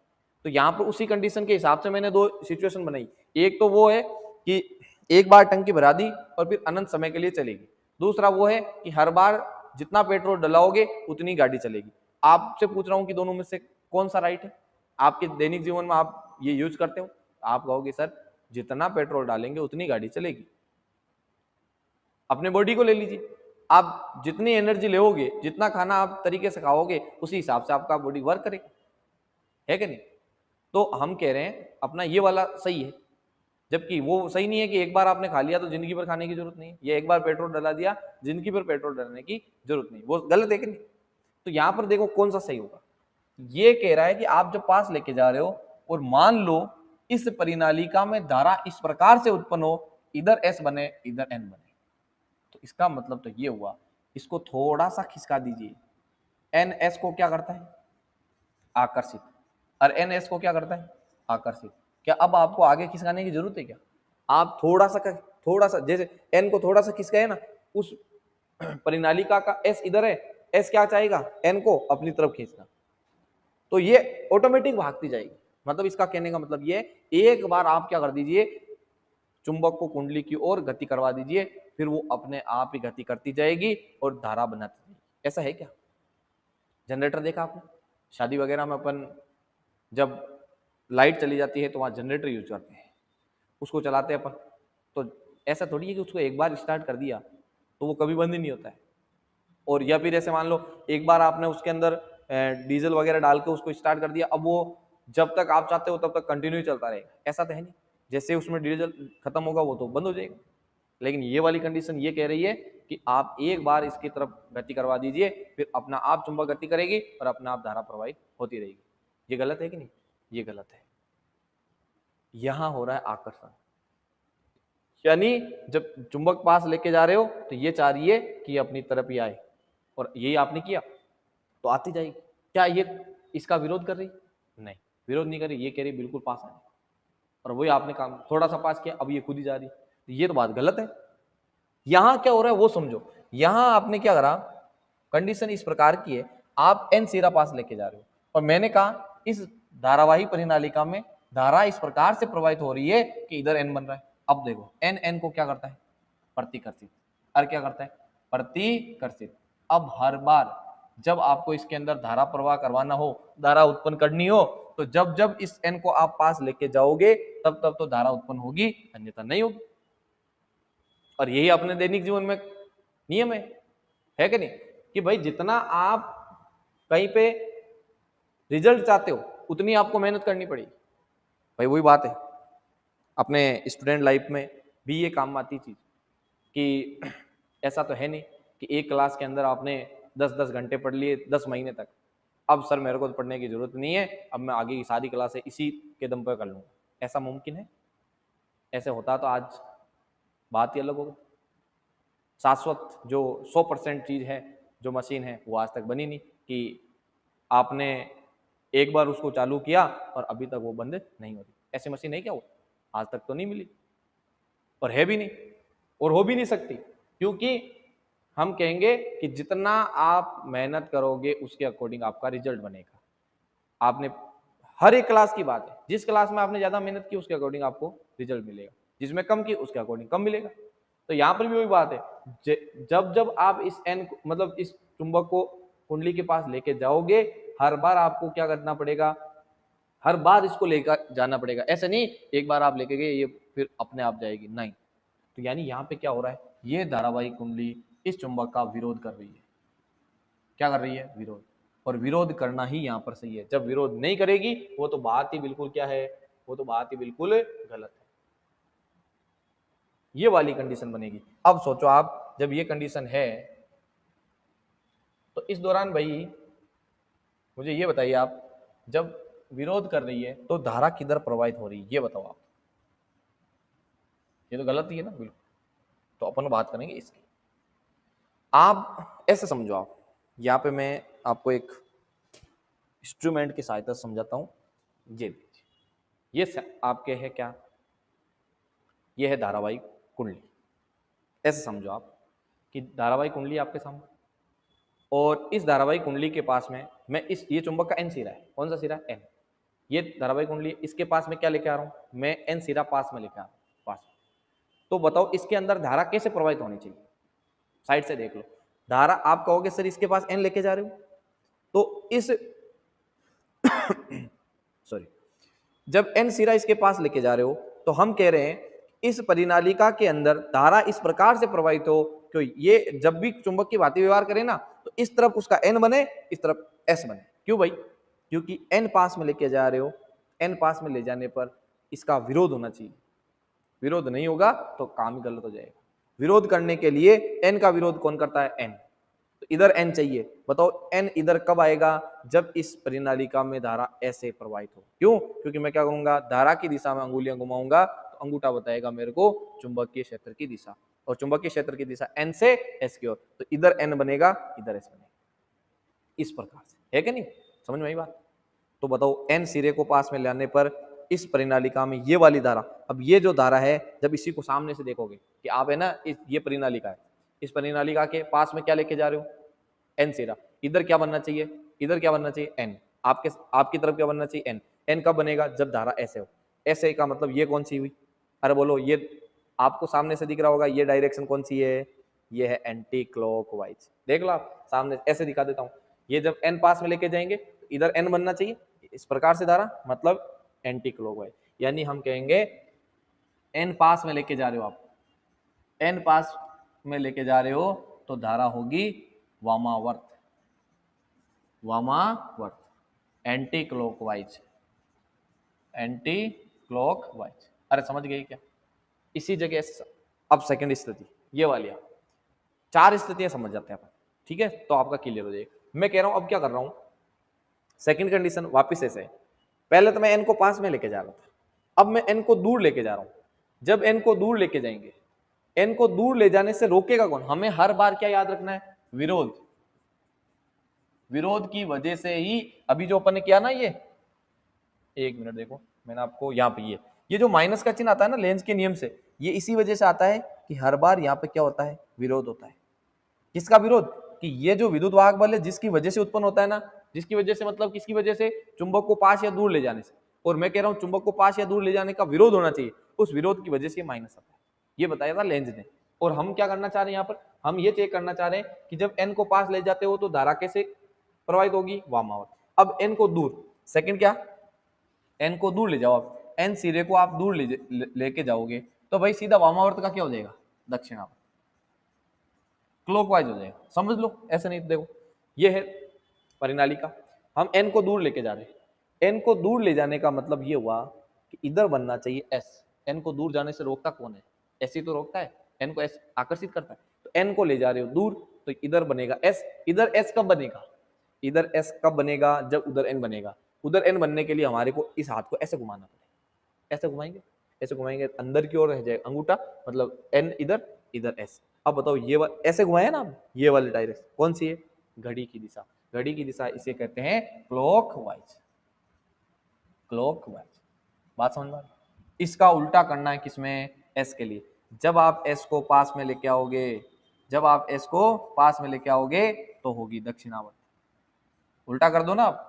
तो यहाँ पर उसी कंडीशन के हिसाब से मैंने दो सिचुएशन बनाई, एक तो वो है कि एक बार टंकी भरा दी और फिर अनंत समय के लिए चलेगी, दूसरा वो है कि हर बार जितना पेट्रोल डलाओगे उतनी गाड़ी चलेगी। आपसे पूछ रहा हूँ कि दोनों में से कौन सा राइट है, आपके दैनिक जीवन में आप ये यूज करते हो, आप कहोगे सर जितना पेट्रोल डालेंगे उतनी गाड़ी चलेगी। अपने बॉडी को ले लीजिए, आप जितनी एनर्जी लोगे, जितना खाना आप तरीके से खाओगे उसी हिसाब से आपका बॉडी वर्क करेगा, है कि नहीं। तो हम कह रहे हैं अपना ये वाला सही है, जबकि वो सही नहीं है कि एक बार आपने खा लिया तो जिंदगी भर खाने की जरूरत नहीं है, या एक बार पेट्रोल डला दिया जिंदगी भर पेट्रोल डलने की जरूरत नहीं, वो गलत है कि नहीं। तो यहां पर देखो कौन सा सही होगा, ये कह रहा है कि आप जब पास लेके जा रहे हो और मान लो इस परिनालिका में धारा इस प्रकार से उत्पन्न हो, इधर एस बने इधर एन बने, तो इसका मतलब तो ये हुआ, इसको थोड़ा सा खिसका दीजिए, एन एस को क्या करता है, आकर्षित, और एन एस को क्या करता है, आकर्षित। क्या अब आपको आगे खिसकाने की जरूरत है क्या, आप थोड़ा सा जैसे एन को थोड़ा सा खिसकाए ना, उस परिनालिका का एस इधर है, एस क्या चाहेगा, एन को अपनी तरफ खींचना, तो ये ऑटोमेटिक भागती जाएगी। मतलब इसका कहने का मतलब ये, एक बार आप क्या कर दीजिए, चुंबक को कुंडली की ओर गति करवा दीजिए, फिर वो अपने आप ही गति करती जाएगी और धारा बनाती जाएगी। ऐसा है क्या, जनरेटर देखा आपने, शादी वगैरह में अपन जब लाइट चली जाती है तो वहां जनरेटर यूज करते हैं, उसको चलाते हैं अपन। तो ऐसा थोड़ी है कि उसको एक बार स्टार्ट कर दिया तो वो कभी बंद ही नहीं होता है। और या फिर ऐसे मान लो एक बार आपने उसके अंदर डीजल वगैरह डाल के उसको स्टार्ट कर दिया, अब वो जब तक आप चाहते हो तब तक कंटिन्यू चलता रहेगा, ऐसा तो है नहीं। जैसे उसमें डीजल खत्म होगा वो तो बंद हो जाएगा। लेकिन ये वाली कंडीशन ये कह रही है कि आप एक बार इसकी तरफ गति करवा दीजिए, फिर अपना आप चुंबक गति करेगी और अपना आप धारा प्रवाहित होती रहेगी। ये गलत है कि नहीं? ये गलत है। यहां हो रहा है आकर्षण, यानी जब चुंबक पास लेके जा रहे हो तो ये चाह रही है कि अपनी तरफ ही आए, और यही आपने किया तो आती जाएगी। क्या ये इसका विरोध कर रही? नहीं, विरोध नहीं कर रही, ये कह रही बिल्कुल पास आए। और वही आपने काम थोड़ा सा पास किया, अब ये खुद ही जा रही, तो ये तो बात गलत है। यहां क्या हो रहा है वो समझो। यहां आपने क्या करा, कंडीशन इस प्रकार की है, आप एन सिरा पास लेके जा रहे हो, और मैंने कहा इस धारावाही परिनालिका में धारा इस प्रकार से प्रवाहित हो रही है कि इधर एन बन रहा है। अब देखो एन एन को क्या करता है? प्रतिकर्षित। और क्या करता है? प्रतिकर्षित। अब हर बार जब आपको इसके अंदर धारा प्रवाह करवाना हो, धारा उत्पन्न करनी हो, तो जब जब इस एन को आप पास लेके जाओगे तब तब तो धारा उत्पन्न होगी, अन्यथा नहीं होगी। और यही अपने दैनिक जीवन में नियम है कि नहीं? कि भाई जितना आप कहीं पे रिजल्ट चाहते हो उतनी आपको मेहनत करनी पड़ेगी। भाई वही बात है, अपने स्टूडेंट लाइफ में भी ये काम आती चीज कि ऐसा तो है नहीं कि एक क्लास के अंदर आपने 10-10 घंटे पढ़ लिए 10 महीने तक, अब सर मेरे को तो पढ़ने की जरूरत नहीं है, अब मैं आगे की सारी क्लासें इसी के दम पर कर लूंगा। ऐसा मुमकिन है? ऐसे होता तो आज बात ही अलग होगी। शाश्वत जो 100% चीज है, जो मशीन है, वो आज तक बनी नहीं कि आपने एक बार उसको चालू किया और अभी तक वो बंद नहीं हो रही। ऐसी मशीन है क्या? वो आज तक तो नहीं मिली, और है भी नहीं, और हो भी नहीं सकती, क्योंकि हम कहेंगे कि जितना आप मेहनत करोगे उसके अकॉर्डिंग आपका रिजल्ट बनेगा। आपने हर एक क्लास की बात है, जिस क्लास में आपने ज्यादा मेहनत की उसके अकॉर्डिंग आपको रिजल्ट मिलेगा, जिसमें कम की उसके अकॉर्डिंग कम मिलेगा। तो यहाँ पर भी वही बात है, जब जब आप इस एन मतलब इस चुंबक को कुंडली के पास लेके जाओगे, हर बार आपको क्या करना पड़ेगा? हर बार इसको लेकर जाना पड़ेगा। ऐसे नहीं एक बार आप लेके गए ये फिर अपने आप जाएगी, नहीं। तो यानी यहाँ पे क्या हो रहा है, ये धारावाहिक कुंडली इस चुंबक का विरोध कर रही है। क्या कर रही है? विरोध। और विरोध करना ही यहाँ पर सही है। जब विरोध नहीं करेगी वो तो बात ही बिल्कुल क्या है, वो तो बात ही बिल्कुल गलत है। ये वाली कंडीशन बनेगी। अब सोचो आप जब ये कंडीशन है तो इस दौरान भाई मुझे ये बताइए, आप जब विरोध कर रही है तो धारा किधर प्रवाहित हो रही है, ये बताओ आप। ये तो गलत ही है ना बिल्कुल। तो अपन बात करेंगे इसकी। आप ऐसे समझो, आप यहाँ पे मैं आपको एक इंस्ट्रूमेंट की सहायता से समझाता हूँ। ये देखिए, ये आपके है क्या? ये है धारावाहिक कुंडली। ऐसे समझो आप कि धारावाहिक कुंडली आपके सामने, और इस धारावाहिक कुंडली के पास में मैं इस ये चुंबक का एन सिरा है। कौन सा सिरा? एन। ये धारावाहिक कुंडली, इसके पास में क्या लेके आ रहा हूँ मैं? एन सिरा पास में लेके आ रहा हूँ, पास में। तो बताओ इसके अंदर धारा कैसे प्रवाहित होनी चाहिए? साइड से देख लो। धारा आप कहोगे सर इसके पास एन लेके जा रहे हो, तो इस सॉरी, जब एन सिरा इसके पास लेके जा रहे हो तो हम कह रहे हैं इस परिनालिका के अंदर धारा इस प्रकार से प्रवाहित हो कि ये जब भी चुंबक की भांति व्यवहार करे ना तो इस तरफ उसका एन बने, इस तरफ एस बने। क्यों भाई? क्योंकि एन पास में लेके जा रहे हो, एन पास में ले जाने पर इसका विरोध होना चाहिए। विरोध नहीं होगा तो काम ही गलत हो जाएगा। विरोध करने के लिए एन का विरोध कौन करता है? एन। तो इधर एन चाहिए। बताओ एन इधर कब आएगा? जब इस परिनालिका में धारा ऐसे प्रवाहित हो। क्यों? क्योंकि मैं क्या करूंगा, धारा की दिशा में अंगुलियां घुमाऊंगा तो अंगूठा बताएगा मेरे को चुंबकीय क्षेत्र की दिशा, और चुंबकीय क्षेत्र की दिशा एन से एस की ओर। तो इधर एन बनेगा, इधर एस बनेगा, इस प्रकार से। है कि नहीं? समझ में आई बात? तो बताओ एन सिरे को पास में लाने पर इस परिनालिका में ये वाली धारा, अब ये जो धारा है जब इसी को सामने से देखोगे कि आप है ना ये परिनालिका है, इस परिनालिका के पास में क्या लेके जा रहे हो? एन सिरा। इधर क्या बनना चाहिए? इधर क्या बनना चाहिए? एन। आपकी तरफ क्या बनना चाहिए? एन। एन कब बनेगा? जब धारा ऐसे हो। ऐसे का मतलब ये कौन सी हुई? अरे बोलो, ये आपको सामने से दिख रहा होगा, ये डायरेक्शन कौन सी है? ये है एंटी क्लॉकवाइज। देख लो आप सामने, ऐसे दिखा देता हूँ। ये जब एन पास में लेके जाएंगे तो इधर एन बनना चाहिए, इस प्रकार से धारा, मतलब एंटी क्लॉकवाइज। यानी हम कहेंगे एन पास में लेके जा रहे हो आप, एन पास में लेके जा रहे हो तो धारा होगी वामावर्त, वामावर्त, एंटी क्लॉकवाइज, एंटी क्लॉकवाइज। अरे समझ गए क्या? इसी जगह अब सेकंड स्थिति ये वाली, आप 4 स्थितियां समझ जाते हैं अपन, ठीक है, तो आपका क्लियर हो जाएगा। मैं कह रहा हूं अब क्या कर रहा हूं, सेकंड कंडीशन वापस ऐसे है, पहले तो मैं एन को पास में लेके जा रहा था, अब मैं एन को दूर लेके जा रहा हूं। जब एन को दूर लेके जाएंगे, एन को दूर ले जाने से रोकेगा कौन? हमें हर बार क्या याद रखना है? विरोध। विरोध की वजह से ही अभी जो अपन ने किया ना, ये 1 मिनट देखो, मैंने आपको यहाँ पे ये जो माइनस का चिन्ह आता है ना लेंज के नियम से, ये इसी वजह से आता है कि हर बार यहाँ पे क्या होता है? विरोध होता है। किसका विरोध? कि ये जो विद्युत वाहक बल है जिसकी वजह से उत्पन्न होता है ना, जिसकी वजह से मतलब किसकी वजह से? चुंबक को पास या दूर ले जाने से। और मैं कह रहा हूं चुंबक को पास या दूर ले जाने का विरोध होना चाहिए, उस विरोध की वजह से माइनस आता है, ये बताया था लेंज ने। और हम क्या करना चाह रहे हैं यहाँ पर? हम ये चेक करना चाह रहे हैं कि जब एन को पास ले जाते हो तो धारा कैसे प्रवाहित होगी? वामावर्त। अब एन को दूर, सेकंड क्या? एन को दूर ले जाओ आप, एन सिरे को आप दूर लेके जाओगे तो भाई सीधा वामावर्त का क्या हो जाएगा? दक्षिणावर्त, क्लॉकवाइज हो जाएगा। समझ लो, ऐसे नहीं तो देखो ये है परिनाली का, हम एन को दूर लेके जा रहे हैं। एन को दूर ले जाने का मतलब ये हुआ कि इधर बनना चाहिए एस। एन को दूर जाने से रोकता कौन है? एस ही तो रोकता है, एन को एस आकर्षित करता है। तो एन को ले जा रहे हो दूर तो इधर बनेगा एस। इधर एस कब बनेगा? इधर एस कब बनेगा? जब उधर एन बनेगा। उधर एन बनने के लिए हमारे को इस हाथ को ऐसे घुमाना पड़ेगा, ऐसे घुमाएंगे, ऐसे घुमाएंगे, अंदर की ओर रह जाएगा अंगूठा, मतलब एन इधर, इधर एस। अब बताओ ये ऐसे घुमाया ना, ये वाली डायरेक्शन कौन सी है? घड़ी की दिशा। घड़ी की दिशा इसे कहते हैं क्लॉकवाइज, क्लॉकवाइज। बात समझ में आ रही? इसका उल्टा करना है किसमें? एस के लिए। जब आप एस को पास में लेके आओगे, जब आप एस को पास में लेके आओगे तो होगी दक्षिणावर्त। उल्टा कर दो ना आप,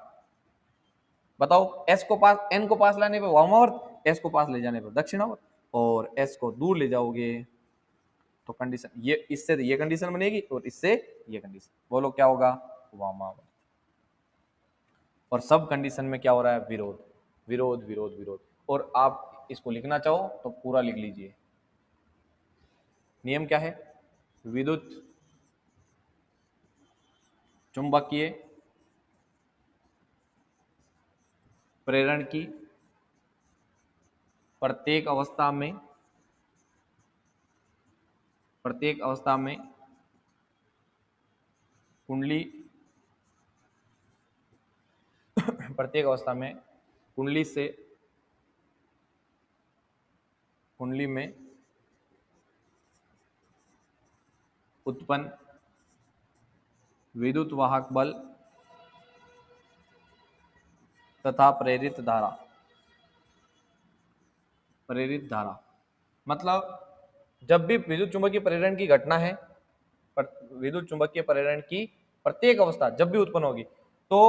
बताओ, एस को पास, एन को पास लाने पे वामावर्त, एस को पास ले जाने पे दक्षिणावर्त, और एस को दूर ले जाओगे तो कंडीशन ये, इससे ये कंडीशन बनेगी और इससे ये कंडीशन। बोलो क्या होगा? वामावर्त। और सब कंडीशन में क्या हो रहा है? विरोध, विरोध, विरोध, विरोध। और आप इसको लिखना चाहो तो पूरा लिख लीजिए। नियम क्या है? विद्युत चुंबकीय प्रेरण की प्रत्येक अवस्था में, प्रत्येक अवस्था में कुंडली, प्रत्येक अवस्था में कुंडली से, कुंडली में उत्पन्न विद्युत वाहक बल तथा प्रेरित धारा, प्रेरित धारा मतलब जब भी विद्युत चुंबकीय प्रेरण की घटना है, विद्युत चुंबकीय प्रेरण की प्रत्येक अवस्था जब भी उत्पन्न होगी तो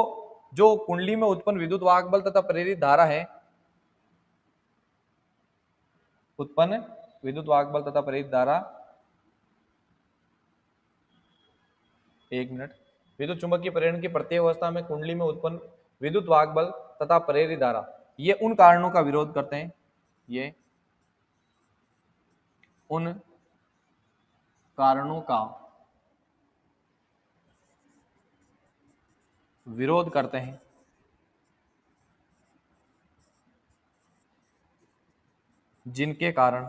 जो कुंडली में उत्पन्न विद्युत वाहक बल तथा प्रेरित धारा है, उत्पन्न विद्युत वाहक बल तथा प्रेरित धारा, एक मिनट, विद्युत चुंबकीय प्रेरण की प्रत्येक अवस्था में कुंडली में उत्पन्न विद्युत वाहक बल तथा प्रेरित धारा, ये उन कारणों का विरोध करते हैं, ये उन कारणों का विरोध करते हैं जिनके कारण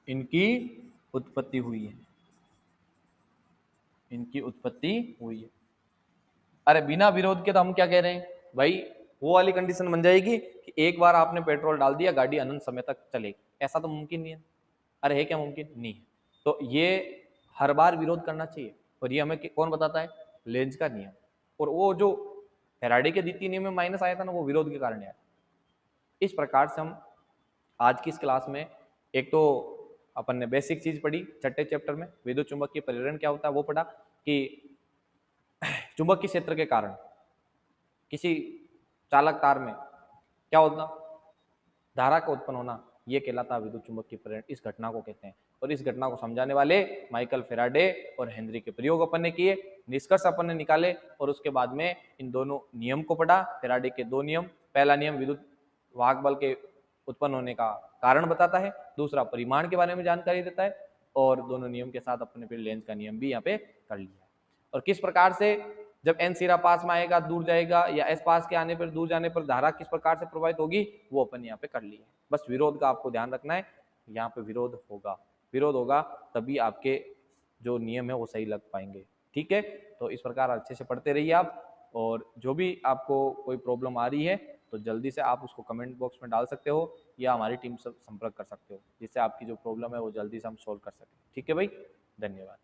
इनकी उत्पत्ति हुई है, इनकी उत्पत्ति हुई है। अरे बिना विरोध के तो हम क्या कह रहे हैं भाई, वो वाली कंडीशन बन जाएगी कि एक बार आपने पेट्रोल डाल दिया गाड़ी अनंत समय तक चलेगी, ऐसा तो मुमकिन नहीं है। अरे है क्या मुमकिन? नहीं है। तो ये हर बार विरोध करना चाहिए, और ये हमें कौन बताता है? लेंज का नियम। और वो जो फैराडे के द्वितीय नियम में माइनस आया था ना, वो विरोध के कारण आया। इस प्रकार से हम आज की इस क्लास में एक तो अपन ने बेसिक चीज पढ़ी, छठे चैप्टर में विद्युत चुंबकीय प्रेरण क्या होता है वो पढ़ा, कि चुंबकीय क्षेत्र के कारण किसी चालक तार में क्या होता? धारा का उत्पन्न होना, ये कहलाता है विद्युत चुंबकीय प्रेरण। इस घटना को कहते हैं, और इस घटना को समझाने वाले माइकल फैराडे और हेनरी के प्रयोग अपन ने किए, निष्कर्ष अपन ने निकाले, और उसके बाद में इन दोनों नियम को पढ़ा, फैराडे के 2 नियम। पहला नियम विद्युत वाहक बल के उत्पन्न होने का कारण बताता है, दूसरा परिमाण के बारे में जानकारी देता है, और दोनों नियम के साथ अपने फिर लेंस का नियम भी यहाँ पे कर लिया। और किस प्रकार से जब एन सिरा पास में आएगा दूर जाएगा, या एस पास के आने पर दूर जाने पर धारा किस प्रकार से प्रभावित होगी, वो अपन यहाँ पे कर लिए। बस विरोध का आपको ध्यान रखना है, यहाँ पे विरोध होगा तभी आपके जो नियम है वो सही लग पाएंगे। ठीक है, तो इस प्रकार अच्छे से पढ़ते रहिए आप, और जो भी आपको कोई प्रॉब्लम आ रही है तो जल्दी से आप उसको कमेंट बॉक्स में डाल सकते हो, या हमारी टीम से संपर्क कर सकते हो, जिससे आपकी जो प्रॉब्लम है वो जल्दी से हम सोल्व कर सकें। ठीक है भाई, धन्यवाद।